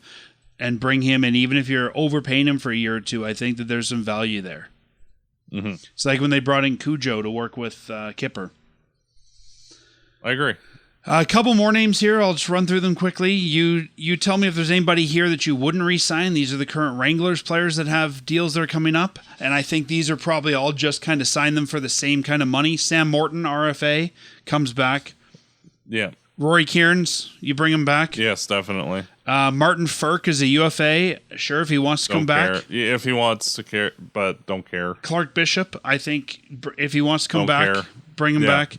and bring him in. Even if you're overpaying him for a year or two, I think that there's some value there. Mm-hmm. It's like when they brought in Cujo to work with Kipper. I agree. A couple more names here. I'll just run through them quickly. You tell me if there's anybody here that you wouldn't re-sign. These are the current Wranglers players that have deals that are coming up, and I think these are probably all just kind of sign them for the same kind of money. Sam Morton, RFA, comes back. Yeah. Rory Kearns, you bring him back? Yes, definitely. Martin Firk is a UFA. Sure, if he wants to come back. Yeah, if he wants to care, but don't care. Clark Bishop, I think, if he wants to come Don't back, care. bring him back.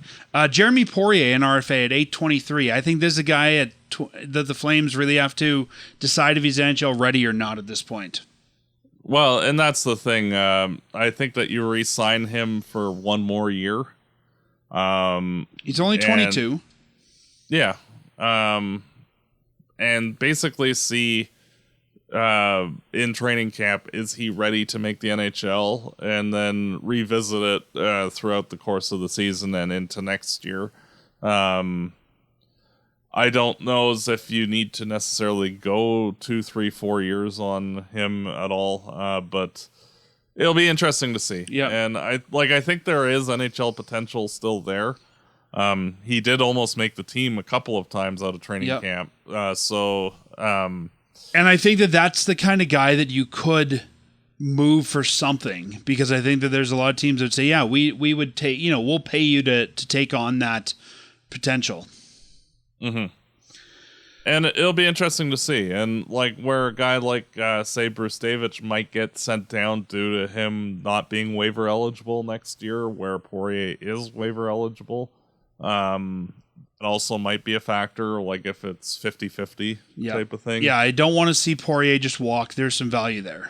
Jeremy Poirier, an RFA at 823. I think this is a guy that the Flames really have to decide if he's NHL ready or not at this point. Well, and that's the thing. I think that you re-sign him for one more year. He's only 22. Yeah. And basically see in training camp, is he ready to make the NHL, and then revisit it throughout the course of the season and into next year. I don't know as if you need to necessarily go 2, 3, 4 years on him at all, but it'll be interesting to see. Yeah. And I think there is NHL potential still there. He did almost make the team a couple of times out of training camp. And I think that that's the kind of guy that you could move for something, because I think that there's a lot of teams that would say, yeah, we would take, we'll pay you to take on that potential. Mm-hmm. And it'll be interesting to see. And where a guy like, say, Bruce Davidge might get sent down due to him not being waiver eligible next year, where Poirier is waiver eligible. It also might be a factor, if it's 50-50 type of thing. Yeah, I don't want to see Poirier just walk. There's some value there.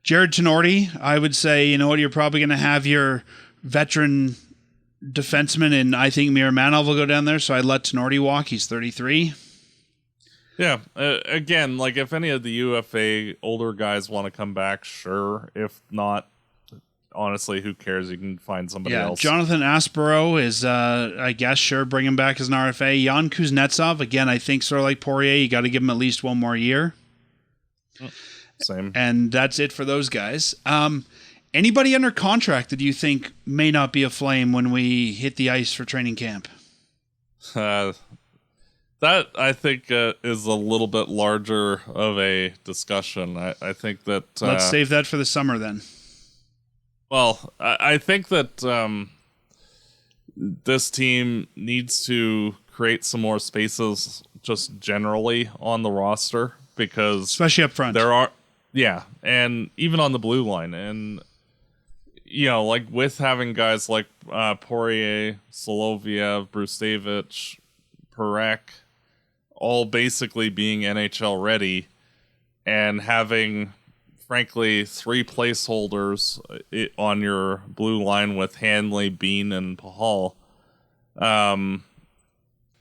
Jared Tenorti, I would say, you're probably going to have your veteran defenseman, and I think Miramanov will go down there, so I'd let Tenorti walk. He's 33. Yeah, again, if any of the UFA older guys want to come back, sure. If not, honestly, who cares? You can find somebody else. Jonathan Aspero is, I guess, sure, bring him back as an RFA. Jan Kuznetsov, again, I think sort of like Poirier, you got to give him at least one more year. Same. And that's it for those guys. Anybody under contract that you think may not be a Flame when we hit the ice for training camp? That, I think, is a little bit larger of a discussion. I think that... Let's save that for the summer, then. Well, I think that this team needs to create some more spaces just generally on the roster, because... Especially up front. And even on the blue line. And... with having guys like Poirier, Soloviev, Bruce Davidge, Perek, all basically being NHL ready, and having, frankly, 3 placeholders on your blue line with Hanley, Bean, and Pahal,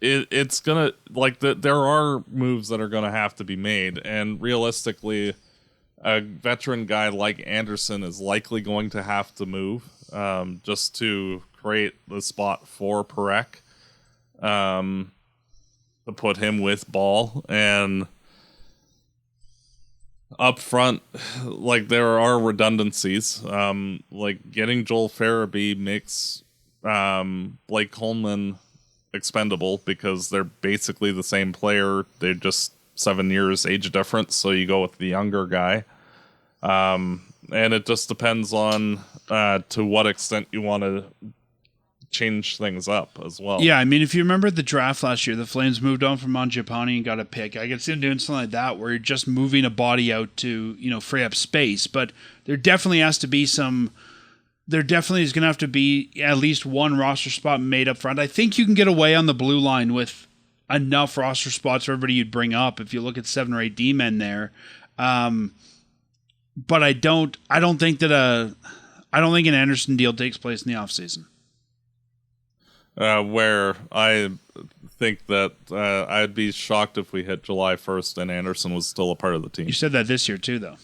it's gonna, there are moves that are gonna have to be made, and realistically, a veteran guy like Anderson is likely going to have to move just to create the spot for Perek, to put him with Ball. And up front, there are redundancies. Getting Joel Farabee makes Blake Coleman expendable, because they're basically the same player. They're just 7 years age difference, so you go with the younger guy. And it just depends on to what extent you want to change things up as well. Yeah, I mean, if you remember the draft last year, the Flames moved on from Mangiapane and got a pick. I could see them doing something like that, where you're just moving a body out to, free up space. But there definitely has to be there definitely is going to have to be at least one roster spot made up front. I think you can get away on the blue line with enough roster spots for everybody you'd bring up if you look at 7 or 8 D-men there. But I don't think an Anderson deal takes place in the offseason. Where I think that I'd be shocked if we hit July 1st and Anderson was still a part of the team. You said that this year too, though.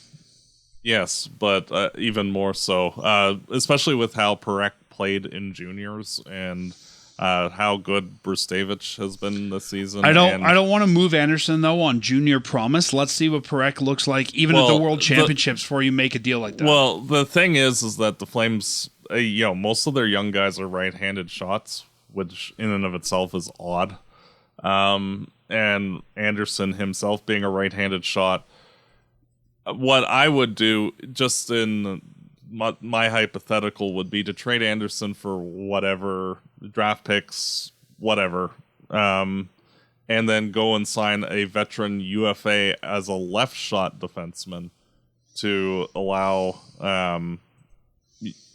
Yes, but even more so, especially with how Perek played in juniors and how good Bruce Davidge has been this season. I don't want to move Anderson though on junior promise. Let's see what Perek looks like even at the World Championships before you make a deal like that. Well, the thing is that the Flames, most of their young guys are right-handed shots, which in and of itself is odd. And Anderson himself being a right-handed shot. What I would do, just in my hypothetical, would be to trade Anderson for whatever, draft picks, whatever, and then go and sign a veteran UFA as a left shot defenseman to allow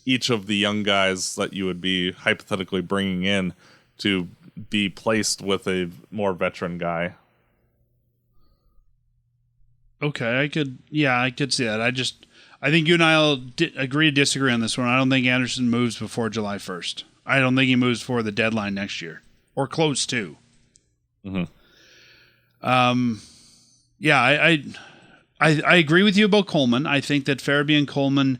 each of the young guys that you would be hypothetically bringing in to be placed with a more veteran guy. Okay, I could see that. I think you and I will agree to disagree on this one. I don't think Anderson moves before July 1st. I don't think he moves before the deadline next year. or close to. Mm-hmm. Yeah, I agree with you about Coleman. I think that Farabee and Coleman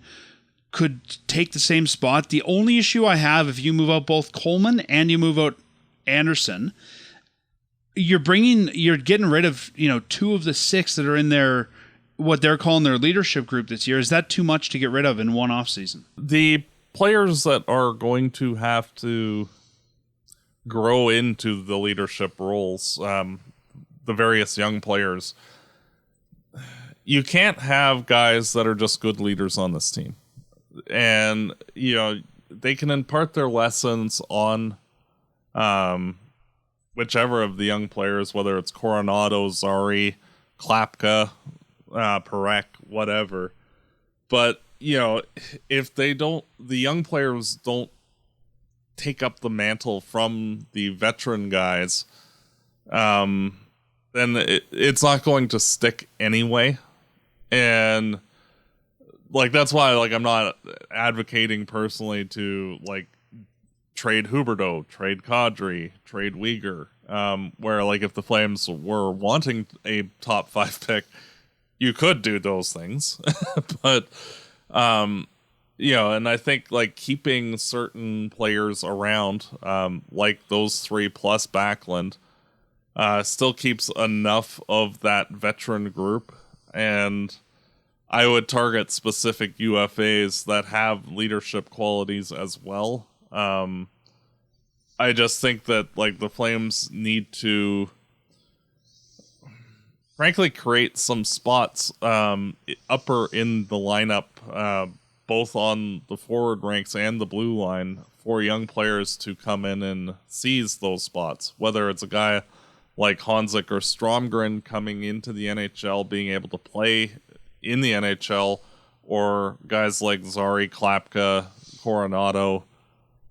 could take the same spot. The only issue I have, if you move out both Coleman and you move out Anderson, you're getting rid of, two of the six that are in their, what they're calling their leadership group this year. Is that too much to get rid of in one offseason? The players that are going to have to grow into the leadership roles, the various young players, you can't have guys that are just good leaders on this team. And, they can impart their lessons on whichever of the young players, whether it's Coronado, Zari, Klapka, Perek, whatever. But, if the young players don't take up the mantle from the veteran guys, then it's not going to stick anyway. And that's why I'm not advocating personally to trade Huberdeau, trade Kadri, trade Uyghur, where if the Flames were wanting a top 5 pick, you could do those things. But and I think keeping certain players around, those three plus Backlund, still keeps enough of that veteran group. And I would target specific UFAs that have leadership qualities as well. I just think that the Flames need to frankly create some spots upper in the lineup, both on the forward ranks and the blue line, for young players to come in and seize those spots. Whether it's a guy like Hanzik or Stromgren coming into the NHL, being able to play in the NHL, or guys like Zari, Klapka, Coronado,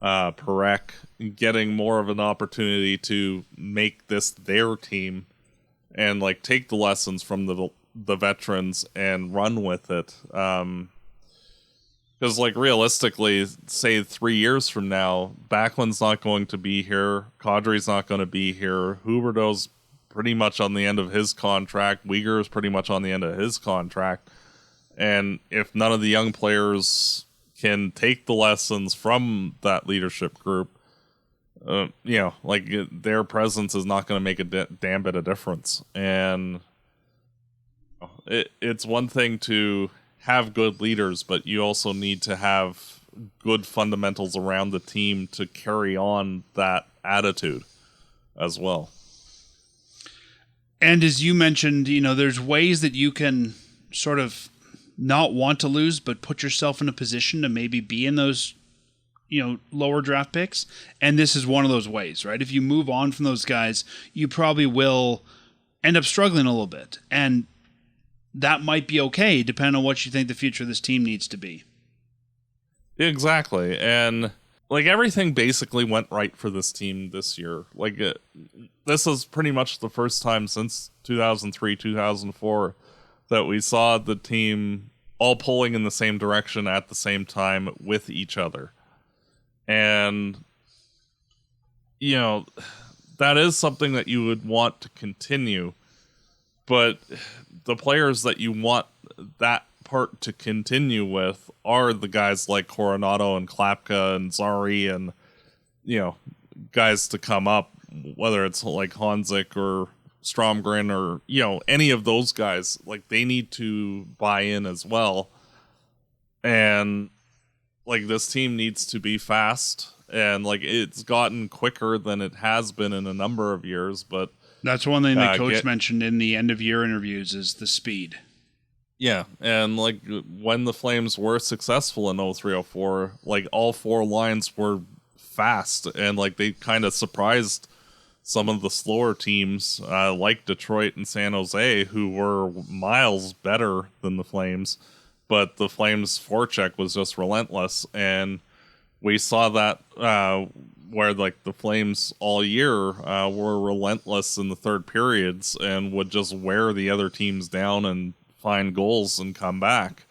Perek, getting more of an opportunity to make this their team and take the lessons from the veterans and run with it. Because realistically, say 3 years from now, Backlund's not going to be here, Kadri's not going to be here, Huberdeau's pretty much on the end of his contract, Uyghur is pretty much on the end of his contract, and if none of the young players can take the lessons from that leadership group, their presence is not going to make a damn bit of difference. And it's one thing to have good leaders, but you also need to have good fundamentals around the team to carry on that attitude as well. And as you mentioned, there's ways that you can sort of not want to lose, but put yourself in a position to maybe be in those, lower draft picks. And this is one of those ways, right? If you move on from those guys, you probably will end up struggling a little bit. And that might be okay, depending on what you think the future of this team needs to be. Exactly. And everything basically went right for this team this year. This is pretty much the first time since 2003, 2004 that we saw the team all pulling in the same direction at the same time with each other. And, that is something that you would want to continue. But the players that you want that part to continue with are the guys like Coronado and Klapka and Zari and, guys to come up, whether it's like Hanzik or Stromgren or, any of those guys. They need to buy in as well. And, this team needs to be fast. And, it's gotten quicker than it has been in a number of years, but that's one thing that coach mentioned in the end of year interviews is the speed. Yeah, and when the Flames were successful in 03-04, all four lines were fast, and they kind of surprised some of the slower teams like Detroit and San Jose, who were miles better than the Flames, but the Flames' forecheck was just relentless, and we saw that where the Flames all year were relentless in the third periods and would just wear the other teams down and find goals and come back,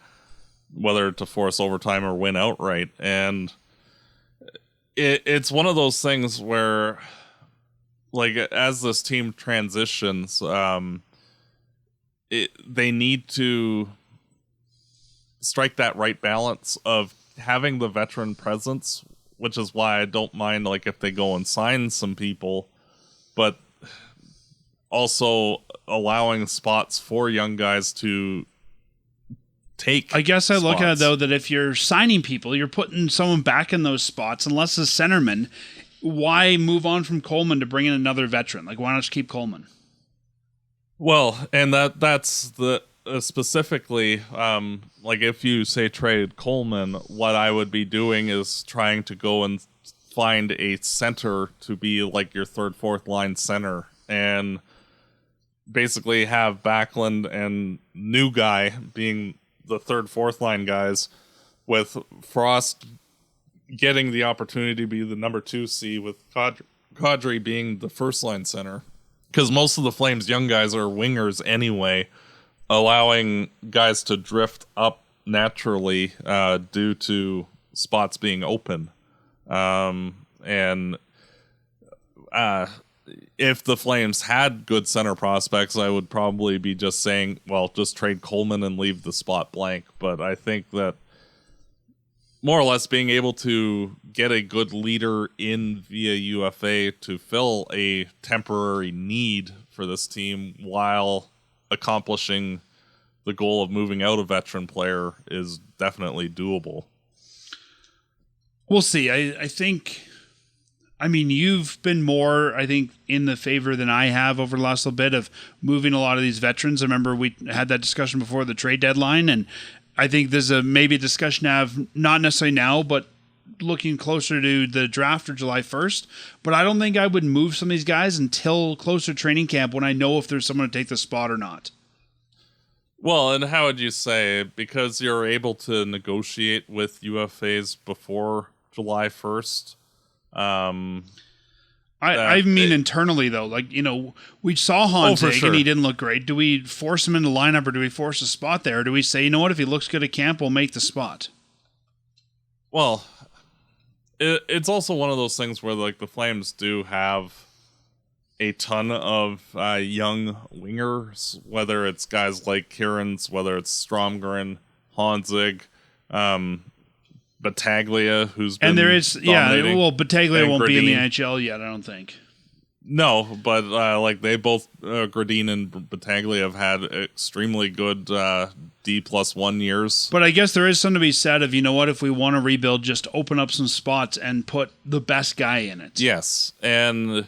whether to force overtime or win outright. And it's one of those things where like as this team transitions, they need to strike that right balance of having the veteran presence, which is why I don't mind like if they go and sign some people, but also allowing spots for young guys to take. I guess I look at it spots. though that if you're signing people, you're putting someone back in those spots. Unless it's a centerman, why move on from Coleman to bring in another veteran? Like, why not just keep Coleman? Well, and that's the specifically like if you say trade Coleman, what I would be doing is trying to go and find a center to be like your third, fourth line center, and basically have Backlund and new guy being the third, fourth line guys, with Frost getting the opportunity to be the number 2C, with Kadri being the first line center. Because most of the Flames' young guys are wingers anyway, allowing guys to drift up naturally due to spots being open. And if the Flames had good center prospects, I would probably be just saying, well, just trade Coleman and leave the spot blank. But I think that more or less being able to get a good leader in via UFA to fill a temporary need for this team while accomplishing the goal of moving out a veteran player is definitely doable. We'll see. I think, I mean, you've been more, I think, in the favor than I have over the last little bit of moving a lot of these veterans. I remember we had that discussion before the trade deadline, and I think there's maybe a discussion to have, not necessarily now, but looking closer to the draft or July 1st. But I don't think I would move some of these guys until closer to training camp when I know if there's someone to take the spot or not. Well, and how would you say, because you're able to negotiate with UFAs before July 1st? I mean internally, though. Like, you know, we saw Honzig and he didn't look great. Do we force him in the lineup, or do we force a spot there? Or do we say, you know what, if he looks good at camp, we'll make the spot? Well, it's also one of those things where like the Flames do have a ton of young wingers, whether it's guys like Kieran's, whether it's Stromgren, Honzig, Battaglia, who's been, and there is, well, Battaglia won't be in the Gradin. NHL yet, I don't think. No, but like they both, Gradin and Battaglia, have had extremely good D+1 years. But I guess there is something to be said of, you know what, if we want to rebuild, just open up some spots and put the best guy in it. Yes, and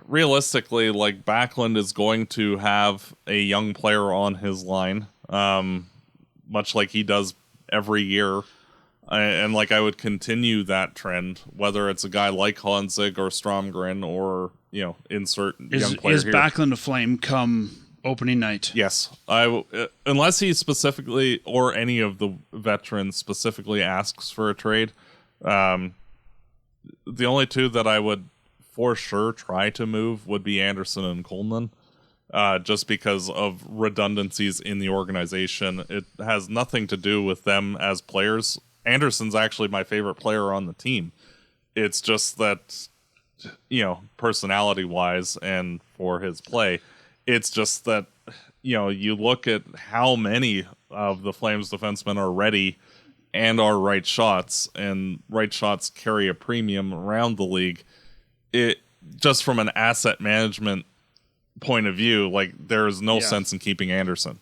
realistically, like Backlund is going to have a young player on his line, much like he does every year. And like I would continue that trend, whether it's a guy like Honzig or Stromgren or, you know, insert young player is here. Backlund a Flame come opening night? Yes, unless he specifically or any of the veterans specifically asks for a trade. The only two that I would for sure try to move would be Anderson and Coleman, just because of redundancies in the organization. It has nothing to do with them as players. Anderson's actually my favorite player on the team. It's just that, you know, personality-wise and for his play, it's just that, you know, you look at how many of the Flames defensemen are ready and are right shots, and right shots carry a premium around the league. It just from an asset management point of view, like there is no sense in keeping Anderson.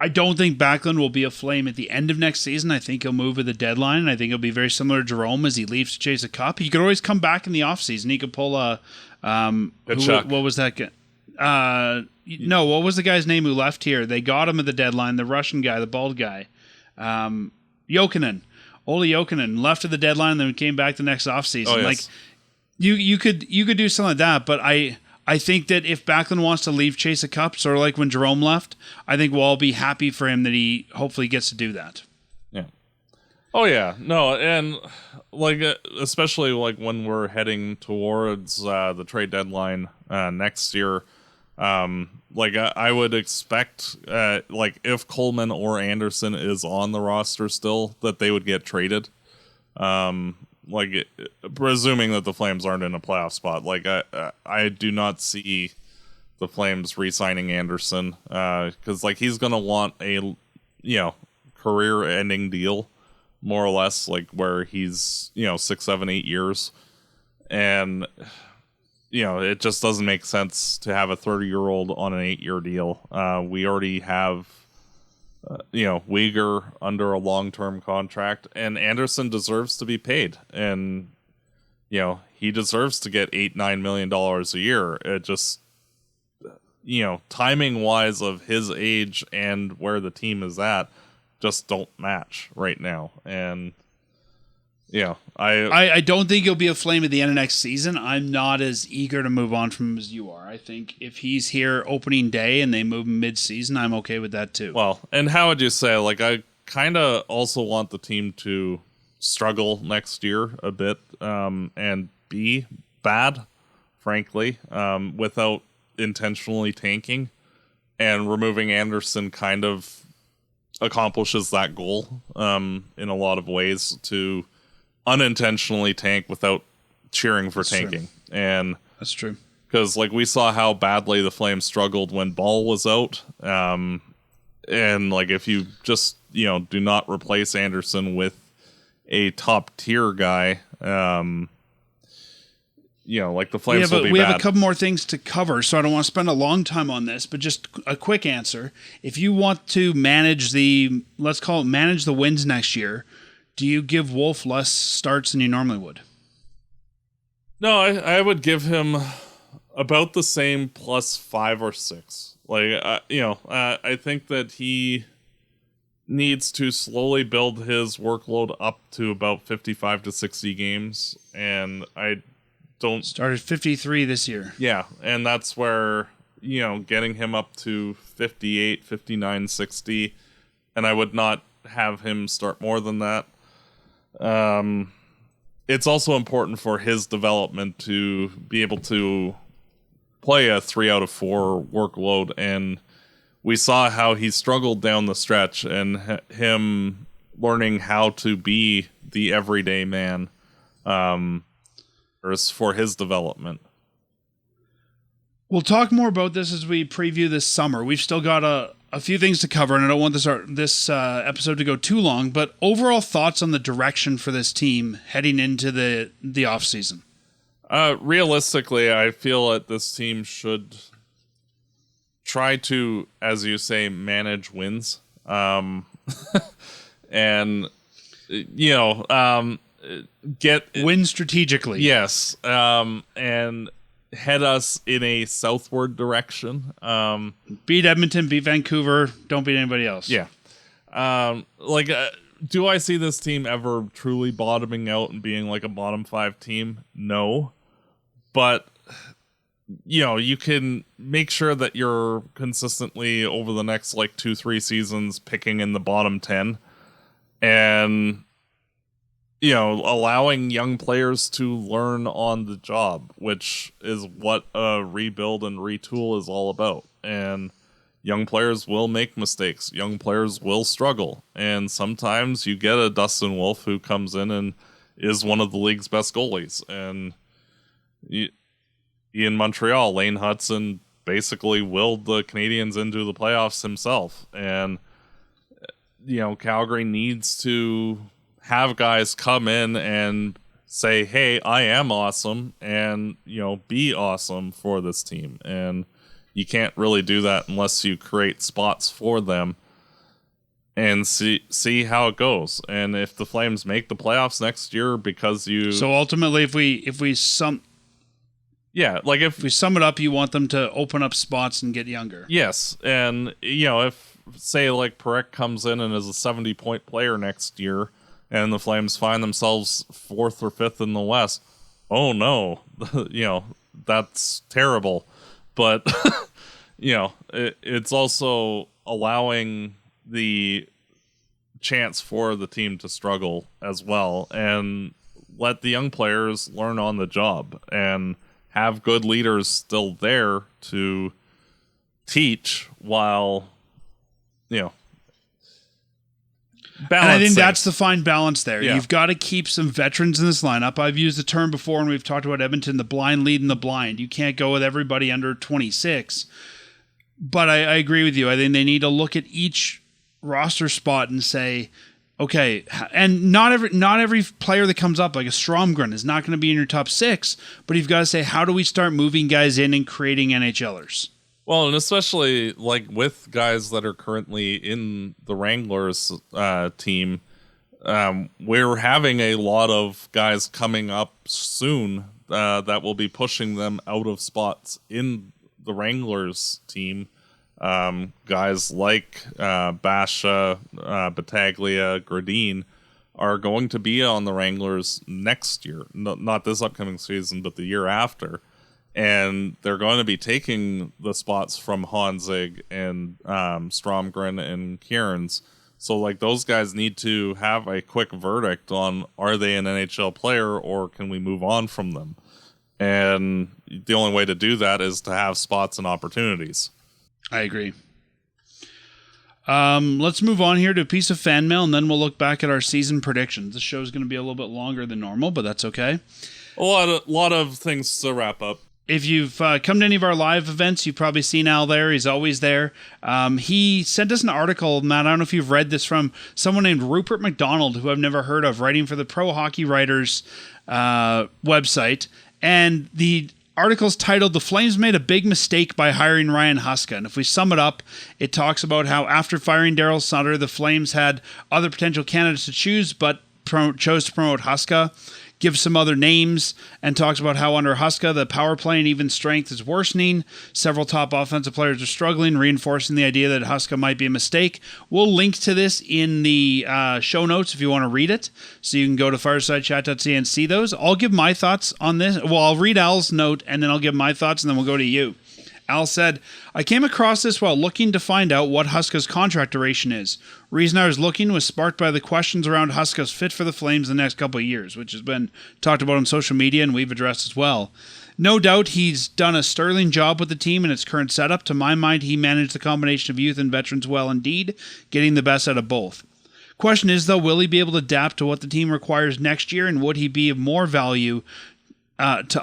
I don't think Backlund will be a Flame at the end of next season. I think he'll move at the deadline. I think it'll be very similar to Jerome as he leaves to chase a cup. He could always come back in the offseason. He could pull a what was that guy? No, what was the guy's name who left here? They got him at the deadline, the Russian guy, the bald guy. Jokinen. Ole Jokinen left at the deadline and then came back the next offseason. Oh, yes. Like you could do something like that, but I think that if Backlund wants to leave chase a cup, sort of like when Jerome left, I think we'll all be happy for him that he hopefully gets to do that. Yeah. Oh yeah. No, and like especially like when we're heading towards the trade deadline next year, like I would expect like if Coleman or Anderson is on the roster still, that they would get traded. like presuming that the Flames aren't in a playoff spot. Like I do not see the Flames re-signing Anderson because like he's gonna want a career-ending deal, more or less, like where he's 6, 7, 8 years, and it just doesn't make sense to have a 30-year-old on an 8-year deal. We already have Uyghur under a long-term contract, and Anderson deserves to be paid, and he deserves to get $8-9 million a year. It just timing wise of his age and where the team is at just don't match right now. And I don't think he'll be a Flame at the end of next season. I'm not as eager to move on from him as you are. I think if he's here opening day and they move him mid-season, I'm okay with that too. Well, and how would you say, like, I kind of also want the team to struggle next year a bit and be bad, frankly, without intentionally tanking, and removing Anderson kind of accomplishes that goal in a lot of ways, to unintentionally tank without cheering for tanking. True. And that's true, because like we saw how badly the Flames struggled when Ball was out, and like if you just do not replace Anderson with a top tier guy, like the Flames will be bad. We have a couple more things to cover, so I don't want to spend a long time on this, but just a quick answer. If you want to manage let's call it manage the wins next year, do you give Wolf less starts than you normally would? No, I would give him about the same plus 5 or 6. Like, I think that he needs to slowly build his workload up to about 55 to 60 games, and I don't... Started 53 this year. Yeah, and that's where, getting him up to 58, 59, 60, and I would not have him start more than that. It's also important for his development to be able to play a 3 out of 4 workload, and we saw how he struggled down the stretch, and him learning how to be the everyday man for his development. We'll talk more about this as we preview this summer. We've still got a few things to cover, and I don't want this episode to go too long, but overall thoughts on the direction for this team heading into the offseason. Realistically, I feel that this team should try to, as you say, manage wins. And, get... Win strategically. Yes. And head us in a southward direction. Beat Edmonton, beat Vancouver, don't beat anybody else. Yeah. Do I see this team ever truly bottoming out and being like a bottom 5 team? No. But, you can make sure that you're consistently over the next 2-3 seasons picking in the bottom 10 and, allowing young players to learn on the job, which is what a rebuild and retool is all about. And young players will make mistakes. Young players will struggle. And sometimes you get a Dustin Wolf who comes in and is one of the league's best goalies. And in Montreal, Lane Hudson basically willed the Canadiens into the playoffs himself. And, Calgary needs to have guys come in and say, hey, I am awesome, and, be awesome for this team. And you can't really do that unless you create spots for them and see how it goes. And if the Flames make the playoffs next year because you... So ultimately, if we sum it up, you want them to open up spots and get younger. Yes. And, if, say, Perek comes in and is a 70-point player next year, and the Flames find themselves 4th or 5th in the West, oh no, that's terrible. But, it's also allowing the chance for the team to struggle as well, and let the young players learn on the job, and have good leaders still there to teach while, And I think that's the fine balance there. Yeah. You've got to keep some veterans in this lineup. I've used the term before when we've talked about Edmonton, the blind leading the blind. You can't go with everybody under 26. But I agree with you. I think they need to look at each roster spot and say, okay, and not every player that comes up, like a Stromgren, is not going to be in your top 6, but you've got to say, how do we start moving guys in and creating NHLers? Well, and especially like with guys that are currently in the Wranglers team, we're having a lot of guys coming up soon that will be pushing them out of spots in the Wranglers team. Guys like Basha, Battaglia, Gradine are going to be on the Wranglers next year. Not this upcoming season, but the year after. And they're going to be taking the spots from Honzig and Stromgren and Kieran's. So, like, those guys need to have a quick verdict on, are they an NHL player or can we move on from them? And the only way to do that is to have spots and opportunities. I agree. Let's move on here to a piece of fan mail, and then we'll look back at our season predictions. The show's going to be a little bit longer than normal, but that's okay. A lot of things to wrap up. If you've come to any of our live events, you've probably seen Al there. He's always there. He sent us an article, Matt. I don't know if you've read this, from someone named Rupert McDonald, who I've never heard of, writing for the Pro Hockey Writers website. And the article's titled, "The Flames Made a Big Mistake by Hiring Ryan Huska." And if we sum it up, it talks about how after firing Daryl Sutter, the Flames had other potential candidates to choose, but chose to promote Huska. Gives some other names and talks about how under Huska, the power play and even strength is worsening. Several top offensive players are struggling, reinforcing the idea that Huska might be a mistake. We'll link to this in the show notes if you want to read it. So you can go to firesidechat.ca and see those. I'll give my thoughts on this. Well, I'll read Al's note and then I'll give my thoughts and then we'll go to you. Al said, "I came across this while looking to find out what Huska's contract duration is. Reason I was looking was sparked by the questions around Huska's fit for the Flames the next couple of years, which has been talked about on social media and we've addressed as well. No doubt he's done a sterling job with the team in its current setup. To my mind, he managed the combination of youth and veterans well indeed, getting the best out of both. Question is, though, will he be able to adapt to what the team requires next year, and would he be of more value to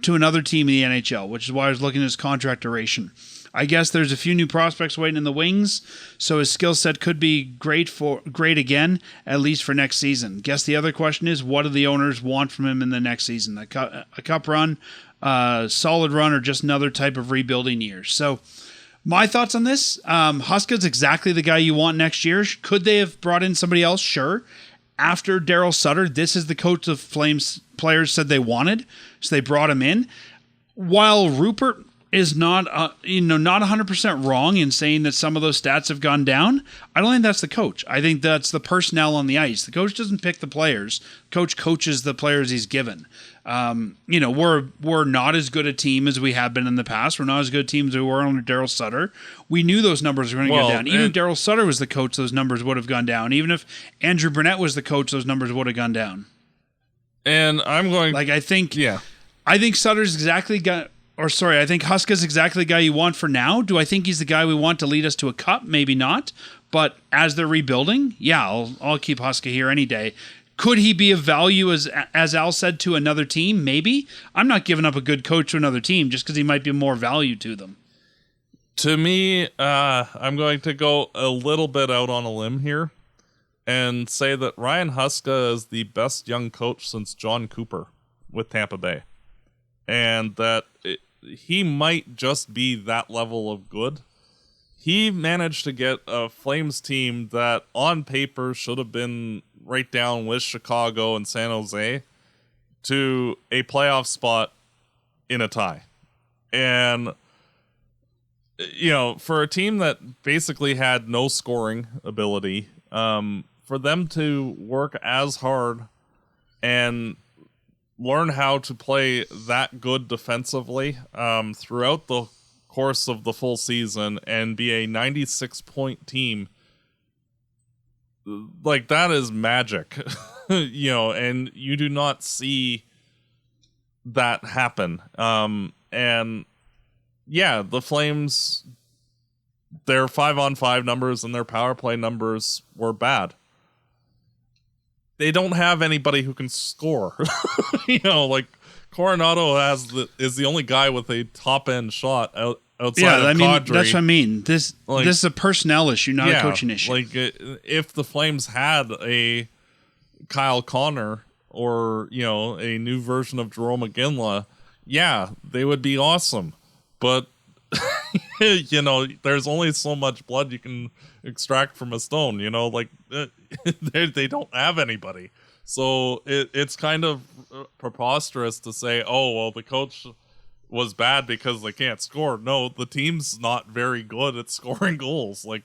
another team in the NHL, which is why I was looking at his contract duration. I guess there's a few new prospects waiting in the wings, so his skill set could be great again, at least for next season. Guess the other question is, what do the owners want from him in the next season? A cup run, solid run, or just another type of rebuilding year? So my thoughts on this, Huska's exactly the guy you want next year. Could they have brought in somebody else? Sure. After Daryl Sutter, this is the coach the Flames players said they wanted, so they brought him in. While Rupert is not 100% wrong in saying that some of those stats have gone down, I don't think that's the coach. I think that's the personnel on the ice. The coach doesn't pick the players. Coach coaches the players he's given. We're not as good a team as we have been in the past. We're not as good a team as we were under Daryl Sutter. We knew those numbers were going to go down. Even if Daryl Sutter was the coach, those numbers would have gone down. Even if Andrew Burnett was the coach, those numbers would have gone down. And I'm going... I think Sutter's exactly I think Huska's exactly the guy you want for now. Do I think he's the guy we want to lead us to a cup? Maybe not. But as they're rebuilding, I'll keep Huska here any day. Could he be of value, as Al said, to another team? Maybe. I'm not giving up a good coach to another team just because he might be more value to them. To me, I'm going to go a little bit out on a limb here and say that Ryan Huska is the best young coach since John Cooper with Tampa Bay. And that he might just be that level of good. He managed to get a Flames team that on paper should have been right down with Chicago and San Jose to a playoff spot in a tie. And, for a team that basically had no scoring ability, for them to work as hard and learn how to play that good defensively throughout the course of the full season and be a 96-point team, like, that is magic. And you do not see that happen. The Flames, their 5-on-5 numbers and their power play numbers were bad. they don't have anybody who can score. Like Coronado is the only guy with a top end shot outside of Kadri. That's what I mean. This is a personnel issue, not a coaching issue. Like if the Flames had a Kyle Connor or a new version of Jarome Iginla, they would be awesome. But there's only so much blood you can extract from a stone. They don't have anybody. So it's kind of preposterous to say, oh, well, the coach was bad because they can't score. No, the team's not very good at scoring goals. Like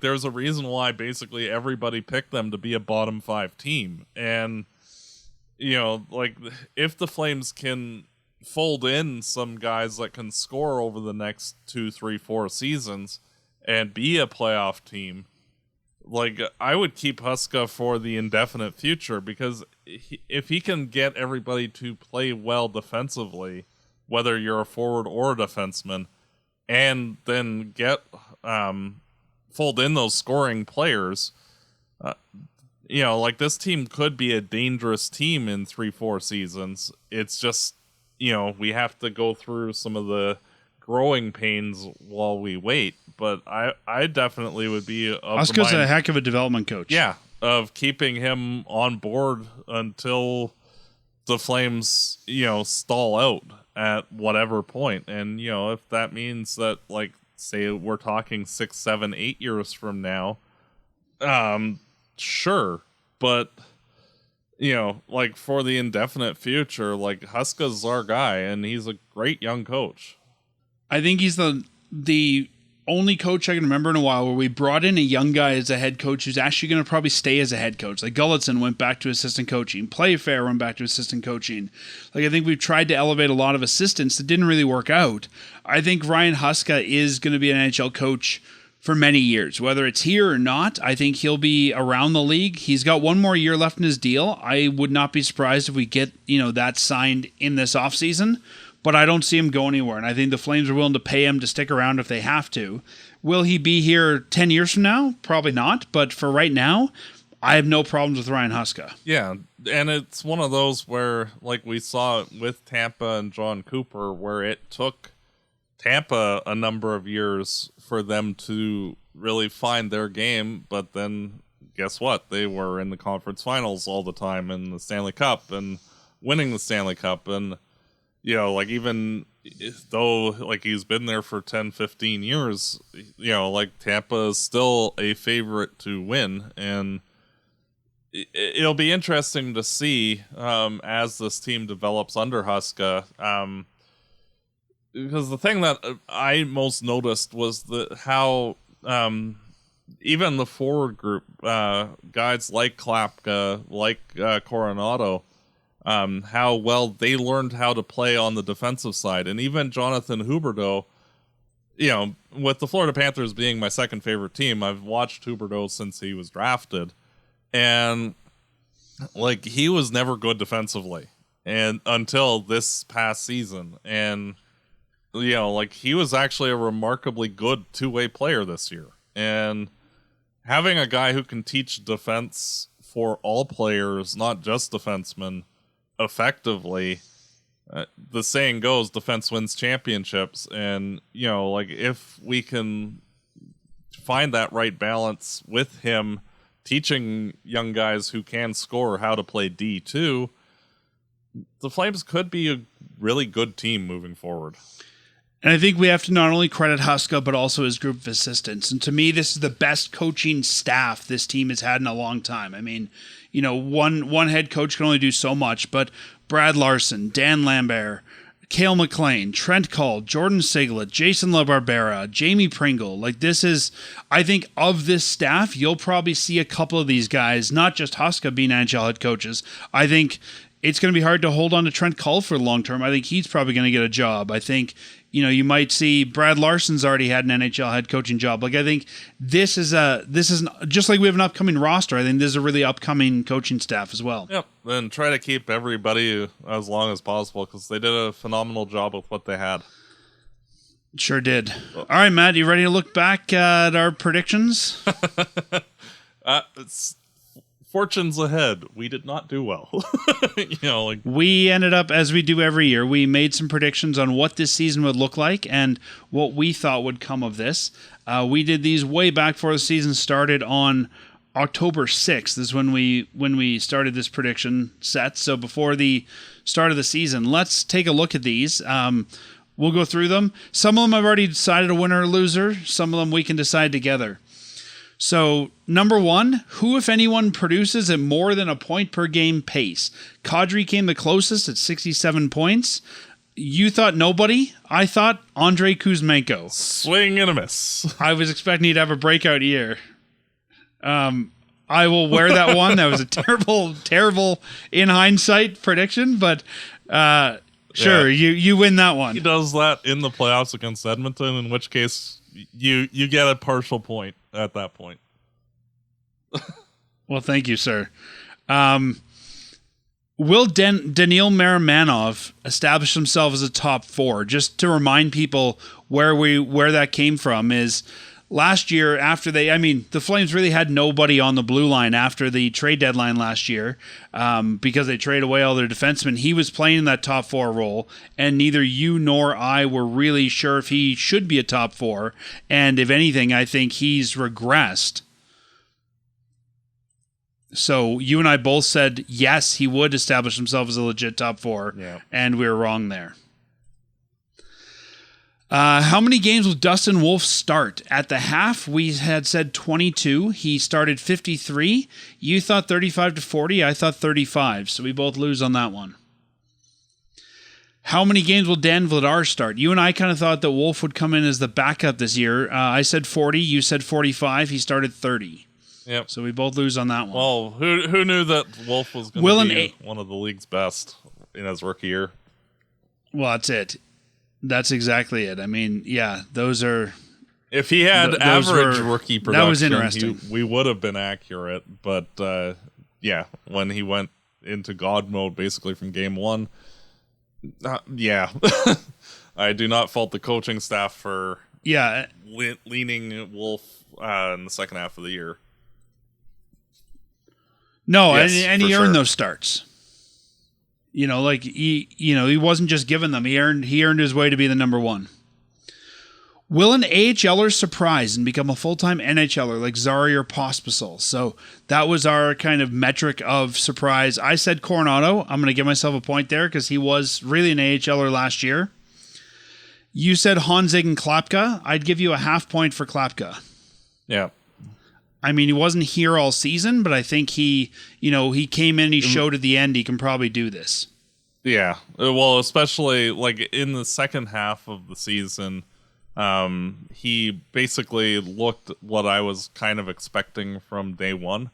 there's a reason why basically everybody picked them to be a bottom 5 team. And, if the Flames can fold in some guys that can score over the next 2, 3, 4 seasons and be a playoff team, I would keep Huska for the indefinite future, because if he can get everybody to play well defensively, whether you're a forward or a defenseman, and then get fold in those scoring players, this team could be a dangerous team in 3-4 seasons. It's just, we have to go through some of the growing pains while we wait. But I definitely would be. Huska's a heck of a development coach. Yeah, of keeping him on board until the Flames, stall out at whatever point. And, if that means that, say we're talking 6, 7, 8 years from now, sure. But, for the indefinite future, Huska's our guy, and he's a great young coach. I think he's the only coach I can remember in a while where we brought in a young guy as a head coach who's actually going to probably stay as a head coach. Like Gulletson went back to assistant coaching. Playfair went back to assistant coaching. I think we've tried to elevate a lot of assistants that didn't really work out. I think Ryan Huska is going to be an NHL coach for many years. Whether it's here or not, I think he'll be around the league. He's got one more year left in his deal. I would not be surprised if we get, that signed in this offseason. But I don't see him go anywhere, and I think the Flames are willing to pay him to stick around if they have to. Will he be here 10 years from now? Probably not, but for right now, I have no problems with Ryan Huska. Yeah, and it's one of those where, we saw it with Tampa and John Cooper, where it took Tampa a number of years for them to really find their game, but then guess what? They were in the conference finals all the time, in the Stanley Cup, and winning the Stanley Cup, and even though he's been there for 10, 15 years, Tampa is still a favorite to win. And it'll be interesting to see as this team develops under Huska. Because the thing that I most noticed was how even the forward group, guys like Klapka, like Coronado, how well they learned how to play on the defensive side. And even Jonathan Huberdeau, with the Florida Panthers being my second favorite team, I've watched Huberdeau since he was drafted. And, he was never good defensively and until this past season. And, he was actually a remarkably good two-way player this year. And having a guy who can teach defense for all players, not just defensemen, effectively, the saying goes, defense wins championships. And if we can find that right balance with him teaching young guys who can score how to play D2, the Flames could be a really good team moving forward. And I think we have to not only credit Huska, but also his group of assistants. And to me, this is the best coaching staff this team has had in a long time. I mean, one head coach can only do so much, but Brad Larson, Dan Lambert, Cale McLean, Trent Cull, Jordan Siglet, Jason LaBarbera, Jamie Pringle. This is, I think, of this staff, you'll probably see a couple of these guys, not just Huska being NHL head coaches. I think it's going to be hard to hold on to Trent Cull for the long term. I think he's probably going to get a job. I think, you might see Brad Larson's already had an NHL head coaching job. I think this is just like we have an upcoming roster. I think this is a really upcoming coaching staff as well. Yep. And try to keep everybody as long as possible, because they did a phenomenal job with what they had. Sure did. All right, Matt, you ready to look back at our predictions? fortunes ahead. We did not do well. We ended up, as we do every year, we made some predictions on what this season would look like and what we thought would come of this. We did these way back before the season started on October 6th is when we started this prediction set. So before the start of the season, let's take a look at these. We'll go through them. Some of them I've already decided a winner or loser. Some of them we can decide together. So, number 1, who, if anyone, produces at more than a point per game pace? Kadri came the closest at 67 points. You thought nobody. I thought Andrei Kuzmenko. Swing and a miss. I was expecting he'd have a breakout year. I will wear that one. That was a terrible, in hindsight, prediction, but sure, you win that one. He does that in the playoffs against Edmonton, in which case you get a partial point at that point. Well, thank you, sir. Will Daniil Maramanov establish himself as a top 4? Just to remind people where that came from is last year after the Flames really had nobody on the blue line after the trade deadline last year because they traded away all their defensemen. He was playing in that top 4 role, and neither you nor I were really sure if he should be a top 4. And if anything, I think he's regressed. So you and I both said, yes, he would establish himself as a legit top 4, and we were wrong there. How many games will Dustin Wolf start? At the half, we had said 22. He started 53. You thought 35 to 40. I thought 35. So we both lose on that one. How many games will Dan Vladar start? You and I kind of thought that Wolf would come in as the backup this year. I said 40. You said 45. He started 30. Yep. So we both lose on that one. Well, who knew that Wolf was going to be one of the league's best in his rookie year? Well, that's it. That's exactly it. I mean, yeah, those are... If he had average rookie production, that was interesting. We would have been accurate. But, when he went into God mode basically from game 1, I do not fault the coaching staff for leaning Wolf in the second half of the year. No, yes, and he earned those starts. He wasn't just given them. He earned his way to be the number 1. Will an AHLer surprise and become a full-time NHLer like Zari or Pospisil? So that was our kind of metric of surprise. I said Coronado. I'm going to give myself a point there because he was really an AHLer last year. You said Honzig and Klapka. I'd give you a half point for Klapka. Yeah. I mean, he wasn't here all season, but I think he came in, he showed at the end he can probably do this. Yeah. Well, especially like in the second half of the season, he basically looked what I was kind of expecting from day one.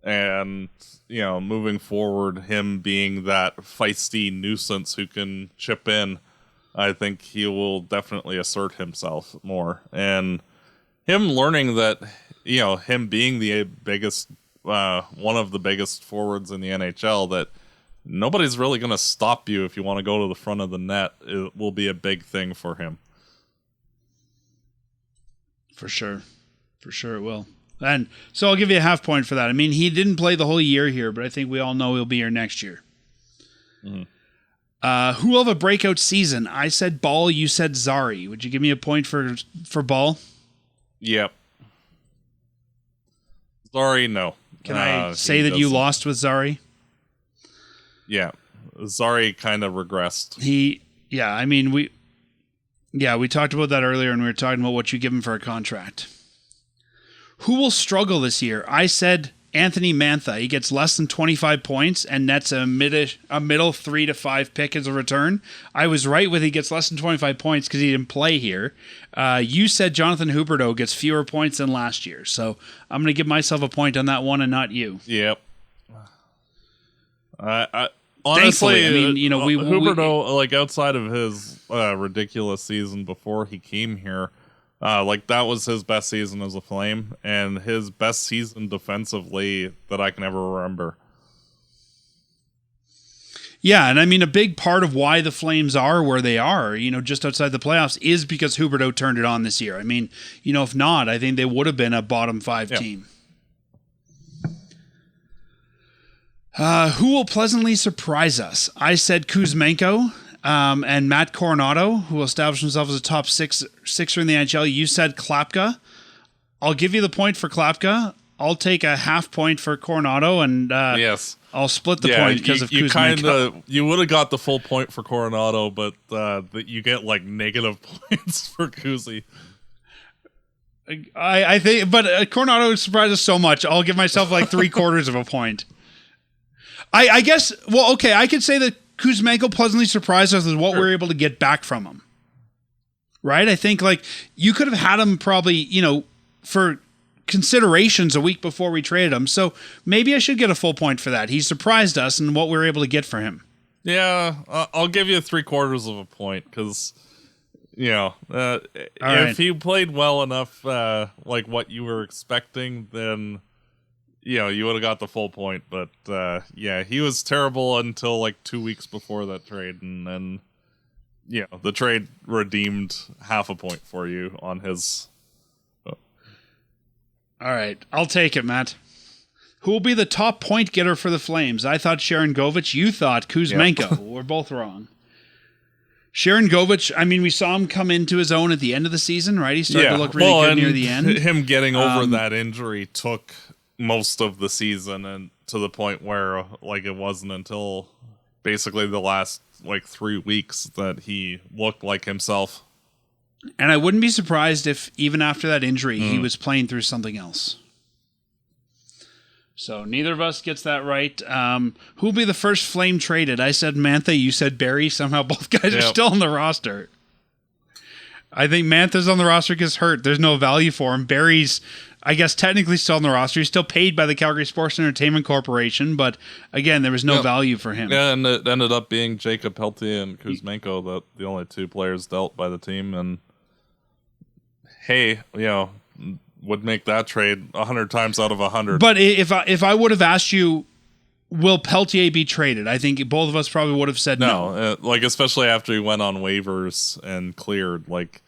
And, moving forward, him being that feisty nuisance who can chip in, I think he will definitely assert himself more. And him learning that, him being the biggest, one of the biggest forwards in the NHL, that nobody's really going to stop you if you want to go to the front of the net, it will be a big thing for him. For sure. For sure it will. And so I'll give you a half point for that. I mean, he didn't play the whole year here, but I think we all know he'll be here next year. Mm-hmm. Who will have a breakout season? I said Ball, you said Zari. Would you give me a point for Ball? Yep. Zari, no. Can I say that you lost with Zari? Yeah. Zari kind of regressed. We talked about that earlier, and we were talking about what you give him for a contract. Who will struggle this year? I said Anthony Mantha. He gets less than 25 points and nets a middle 3 to 5 pick as a return. I was right with he gets less than 25 points because he didn't play here. You said Jonathan Huberdeau gets fewer points than last year, so I'm going to give myself a point on that one and not you. Yep. Honestly, Huberdeau, like outside of his ridiculous season before he came here, that was his best season as a Flame and his best season defensively that I can ever remember. Yeah, and I mean, a big part of why the Flames are where they are, just outside the playoffs, is because Huberdeau turned it on this year. I mean, if not, I think they would have been a bottom 5 team. Who will pleasantly surprise us? I said Kuzmenko and Matt Coronado, who will establish himself as a top sixer in the NHL. You said Klapka. I'll give you the point for Klapka. I'll take a half point for Coronado, and yes, I'll split the point because of Kuzmenko. You would have got the full point for Coronado, but you get like negative points for Kuzi. I think, but Coronado surprises so much. I'll give myself like 3/4 of a point. I guess. Well, okay, I could say that Kuzmenko pleasantly surprised us with what we were able to get back from him. Right? I think like you could have had him probably, for considerations a week before we traded him. So maybe I should get a full point for that. He surprised us in what we were able to get for him. Yeah, I'll give you 3/4 of a point because, if he played well enough, like what you were expecting, then you would have got the full point. But he was terrible until like 2 weeks before that trade, and then the trade redeemed half a point for you on his. All right, I'll take it, Matt. Who will be the top point getter for the Flames? I thought Sharon Govich. You thought Kuzmenko. Yep. We're both wrong. Sharon Govich, I mean, we saw him come into his own at the end of the season, right? He started to look really good near the end. Him getting over that injury took most of the season, and to the point where like it wasn't until basically the last like 3 weeks that he looked like himself. And I wouldn't be surprised if even after that injury he was playing through something else. So neither of us gets that right. Who'll be the first Flame traded? I said Mantha, you said Barry. Somehow both guys are still on the roster. I think Mantha's on the roster because hurt. There's no value for him. Barry's, I guess, technically still on the roster. He's still paid by the Calgary Sports Entertainment Corporation, but again, there was no value for him. Yeah, and it ended up being Jacob Peltier and Kuzmenko, the only two players dealt by the team. And hey, would make that trade 100 times out of 100. But if I would have asked you, will Peltier be traded? I think both of us probably would have said no. Like especially after he went on waivers and cleared. Like,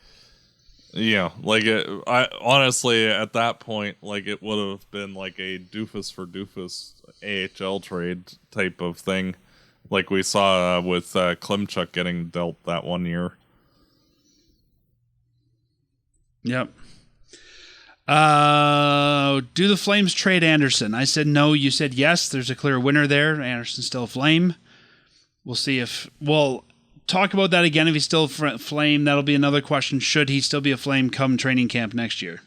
I honestly at that point, like it would have been like a doofus for doofus AHL trade type of thing, like we saw with Klimchuk getting dealt that one year. Yep. Do the Flames trade Anderson? I said no. You said yes. There's a clear winner there. Anderson's still a Flame. We'll see if we'll talk about that again. If he's still a Flame, that'll be another question. Should he still be a Flame come training camp next year?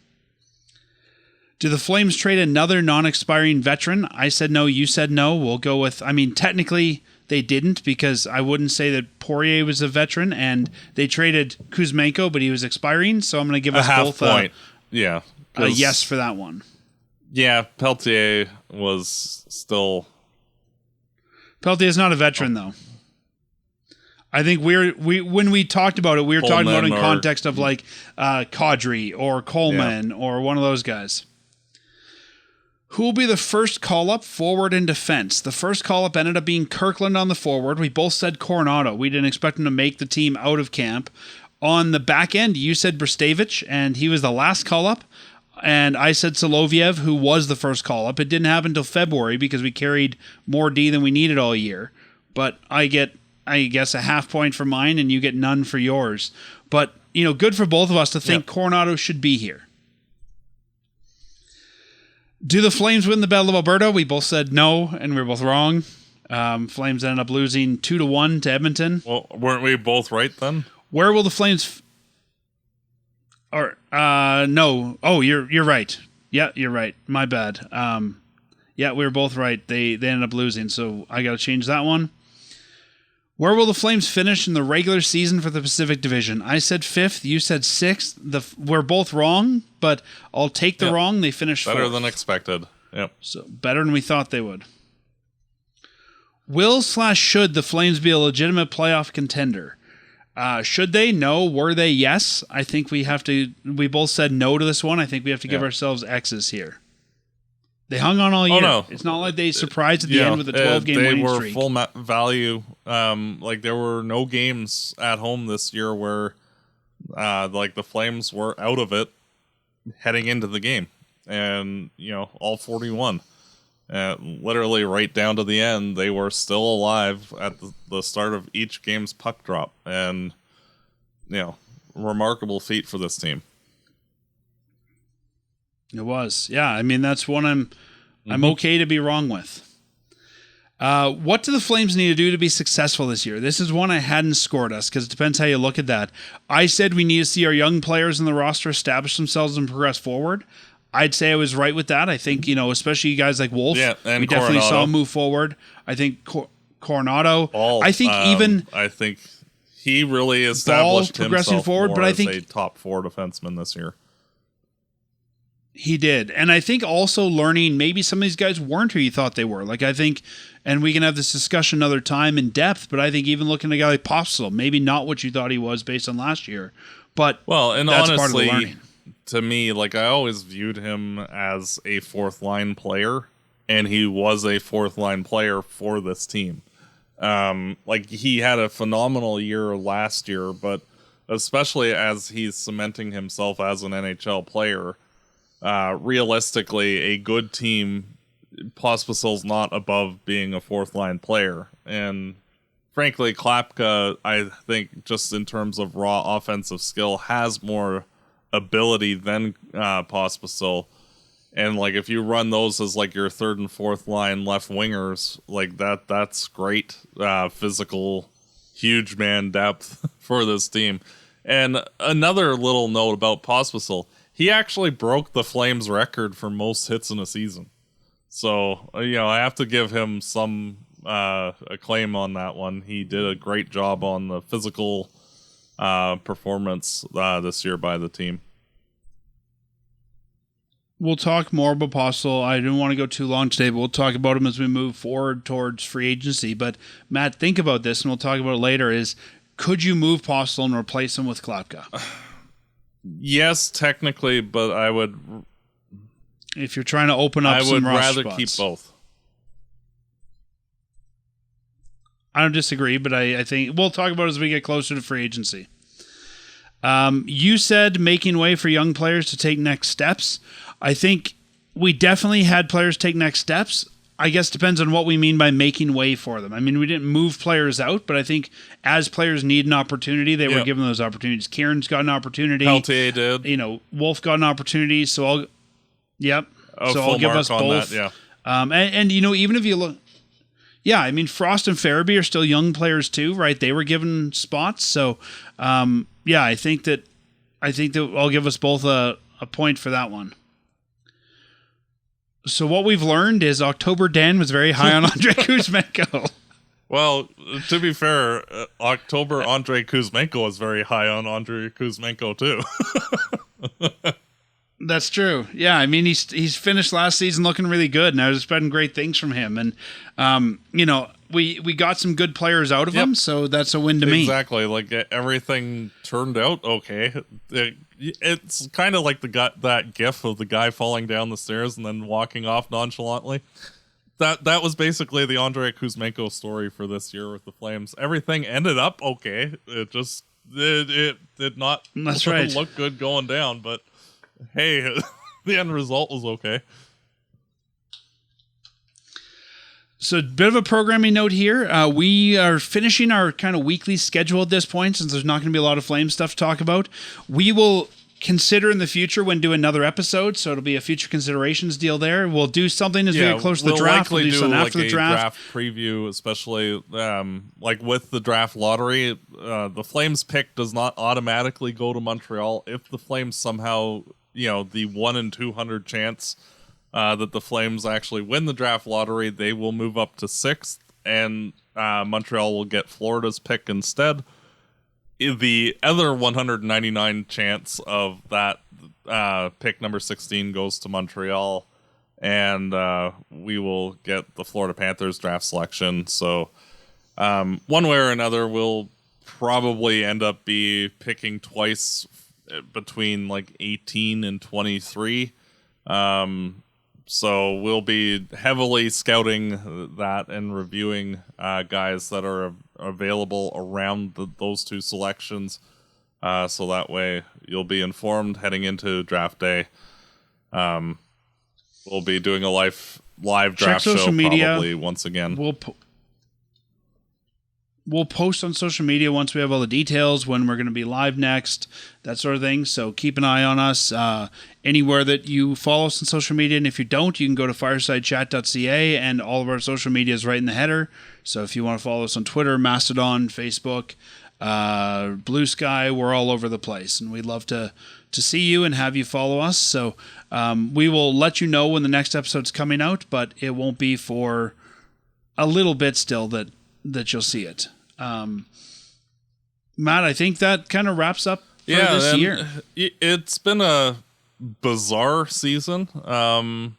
Do the Flames trade another non-expiring veteran? I said no. You said no. We'll go with, technically they didn't, because I wouldn't say that Poirier was a veteran, and they traded Kuzmenko, but he was expiring. So I'm going to give us both point. A yes for that one. Yeah, Peltier was still. Peltier's not a veteran, though. I think when we talked about it, we were talking about it in context of like Kadri or Coleman or one of those guys. Who will be the first call-up, forward, and defense? The first call-up ended up being Kirkland on the forward. We both said Coronado. We didn't expect him to make the team out of camp. On the back end, you said Brstavich, and he was the last call-up. And I said Soloviev, who was the first call-up. It didn't happen until February because we carried more D than we needed all year. But I guess, a half point for mine, and you get none for yours. But, good for both of us to think Coronado should be here. Do the Flames win the Battle of Alberta? We both said no, and we were both wrong. Flames ended up losing 2-1 to Edmonton. Well, weren't we both right then? Where will the Flames... no. Oh, you're right. Yeah, you're right. My bad. We were both right. They ended up losing, so I got to change that one. Where will the Flames finish in the regular season for the Pacific Division? I said 5th. You said 6th. We're both wrong, but I'll take the wrong. They finished better 4th. Than expected. Yep. So better than we thought they would. Will/should the Flames be a legitimate playoff contender? Should they? No. Were they? Yes. I think we both said no to this one. I think we have to give ourselves X's here. They hung on all year. No. It's not like they surprised at the end with a 12-game winning streak. They were full value. Like there were no games at home this year where the Flames were out of it heading into the game. And, all 41. Literally right down to the end, they were still alive at the start of each game's puck drop. And, remarkable feat for this team. It was. Yeah, I mean, that's one I'm okay to be wrong with. What do the Flames need to do to be successful this year? This is one I hadn't scored us because it depends how you look at that. I said we need to see our young players in the roster establish themselves and progress forward. I'd say I was right with that. I think, especially guys like Wolf, and we definitely Coronado. saw him move forward. I think Coronado. I think he really established progressing himself forward, more but I as think a top 4 defenseman this year. He did. And I think also learning maybe some of these guys weren't who you thought they were. Like, I think, and we can have this discussion another time in depth, but I think even looking at a guy like Popsicle, maybe not what you thought he was based on last year. But and that's honestly, part of the learning. To me, I always viewed him as a 4th line player, and he was a 4th line player for this team. He had a phenomenal year last year, but especially as he's cementing himself as an NHL player, realistically, a good team, Pospisil's not above being a 4th line player. And frankly, Klapka, I think, just in terms of raw offensive skill, has more ability than Pospisil. And if you run those as your 3rd and 4th line left wingers, that's great physical, huge man depth for this team. And another little note about Pospisil, he actually broke the Flames record for most hits in a season. So, I have to give him some acclaim on that one. He did a great job on the physical performance this year by the team. We'll talk more about Postel. I didn't want to go too long today, but we'll talk about him as we move forward towards free agency. But Matt, think about this, and we'll talk about it later, could you move Postel and replace him with Klapka? Yes, technically, but I would... If you're trying to open up some roster spots. I would rather keep both. I don't disagree, but I think we'll talk about it as we get closer to free agency. You said making way for young players to take next steps. I think we definitely had players take next steps. I guess depends on what we mean by making way for them. I mean, we didn't move players out, but I think as players need an opportunity, they were given those opportunities. Kieran's got an opportunity. Peltier did. Wolf got an opportunity, so I'll give us both. That, and even if you look... Yeah, I mean, Frost and Farabee are still young players too, right? They were given spots. So, I think that I'll give us both a point for that one. So what we've learned is October Dan was very high on Andrei Kuzmenko. Well, to be fair, October Andrei Kuzmenko was very high on Andrei Kuzmenko too. That's true. Yeah, I mean, he's finished last season looking really good, and I was expecting great things from him. And we got some good players out of him, so that's a win to me. Exactly. Everything turned out okay. It's kind of like that gif of the guy falling down the stairs and then walking off nonchalantly. That was basically the Andrei Kuzmenko story for this year with the Flames. Everything ended up okay. It just it did not look good going down, but hey, the end result was okay. So a bit of a programming note here. We are finishing our kind of weekly schedule at this point, since there's not going to be a lot of Flame stuff to talk about. We will consider in the future when do another episode, so it'll be a future considerations deal there. We'll do something as we get close to the draft. We'll do something after the draft preview, especially with the draft lottery. The Flames pick does not automatically go to Montreal. If the Flames somehow, the 1 in 200 chance that the Flames actually win the draft lottery, they will move up to 6th, and Montreal will get Florida's pick instead. The other 199 chance of that pick number 16 goes to Montreal, and we will get the Florida Panthers draft selection. So one way or another, we'll probably end up picking twice between 18 and 23. So we'll be heavily scouting that and reviewing guys that are available around those two selections. So that way you'll be informed heading into draft day. We'll be doing a live Check draft show social media. probably once again. We'll post on social media once we have all the details, when we're going to be live next, that sort of thing. So keep an eye on us anywhere that you follow us on social media. And if you don't, you can go to firesidechat.ca, and all of our social media is right in the header. So if you want to follow us on Twitter, Mastodon, Facebook, Blue Sky, we're all over the place. And we'd love to see you and have you follow us. So we will let you know when the next episode's coming out, but it won't be for a little bit still that you'll see it. Matt, I think that kind of wraps up for this year. It's been a bizarre season. I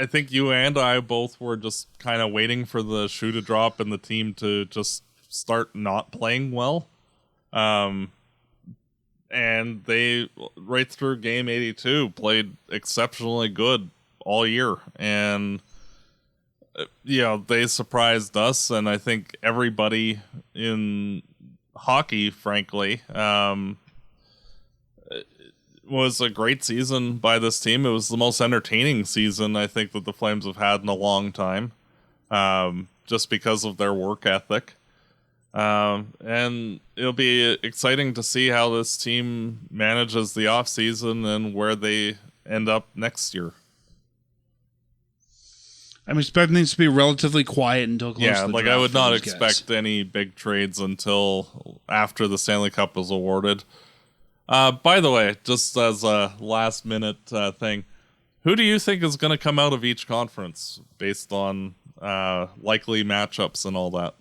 think you and I both were just kind of waiting for the shoe to drop and the team to just start not playing well. And they, right through game 82, played exceptionally good all year. And they surprised us, and I think everybody in hockey, frankly. It was a great season by this team. It was the most entertaining season I think that the Flames have had in a long time, just because of their work ethic. And it'll be exciting to see how this team manages the offseason and where they end up next year. I'm expecting things to be relatively quiet until close to the draft. I would not expect any big trades until after the Stanley Cup is awarded. By the way, just as a last minute thing, who do you think is going to come out of each conference based on likely matchups and all that?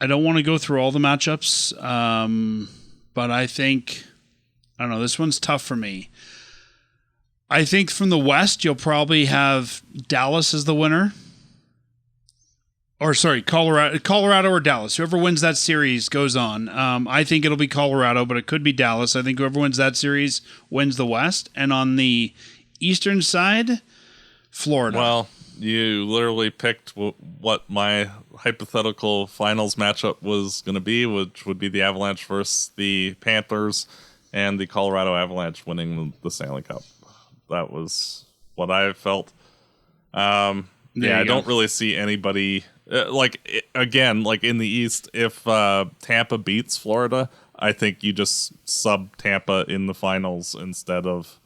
I don't want to go through all the matchups, but I don't know, this one's tough for me. I think from the West, you'll probably have Dallas as the winner. Or, sorry, Colorado or Dallas. Whoever wins that series goes on. I think it'll be Colorado, but it could be Dallas. I think whoever wins that series wins the West. And on the Eastern side, Florida. Well, you literally picked what my hypothetical finals matchup was going to be, which would be the Avalanche versus the Panthers, and the Colorado Avalanche winning the Stanley Cup. That was what I felt. I don't really see anybody in the East. If Tampa beats Florida, I think you just sub Tampa in the finals instead of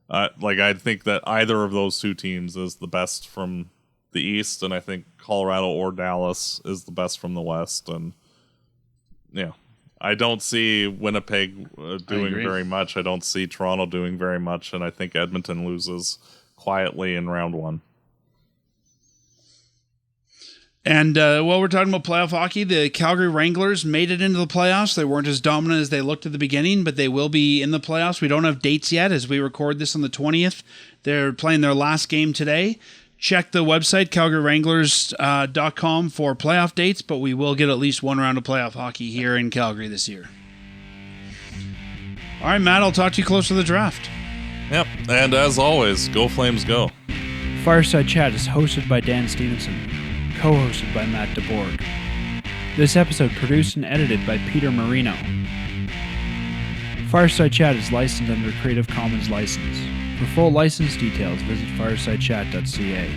I think that either of those two teams is the best from the East, and I think Colorado or Dallas is the best from the West. And I don't see Winnipeg doing very much. I don't see Toronto doing very much, and I think Edmonton loses quietly in round one. And while we're talking about playoff hockey, the Calgary Wranglers made it into the playoffs. They weren't as dominant as they looked at the beginning, but they will be in the playoffs. We don't have dates yet as we record this on the 20th. They're playing their last game today. Check the website, calgarywranglers.com, for playoff dates, but we will get at least one round of playoff hockey here in Calgary this year. All right, Matt, I'll talk to you close to the draft. Yep, and as always, go Flames go. Fireside Chat is hosted by Dan Stevenson, co-hosted by Matt DeBorg. This episode produced and edited by Peter Marino. Fireside Chat is licensed under a Creative Commons license. For full license details, visit firesidechat.ca.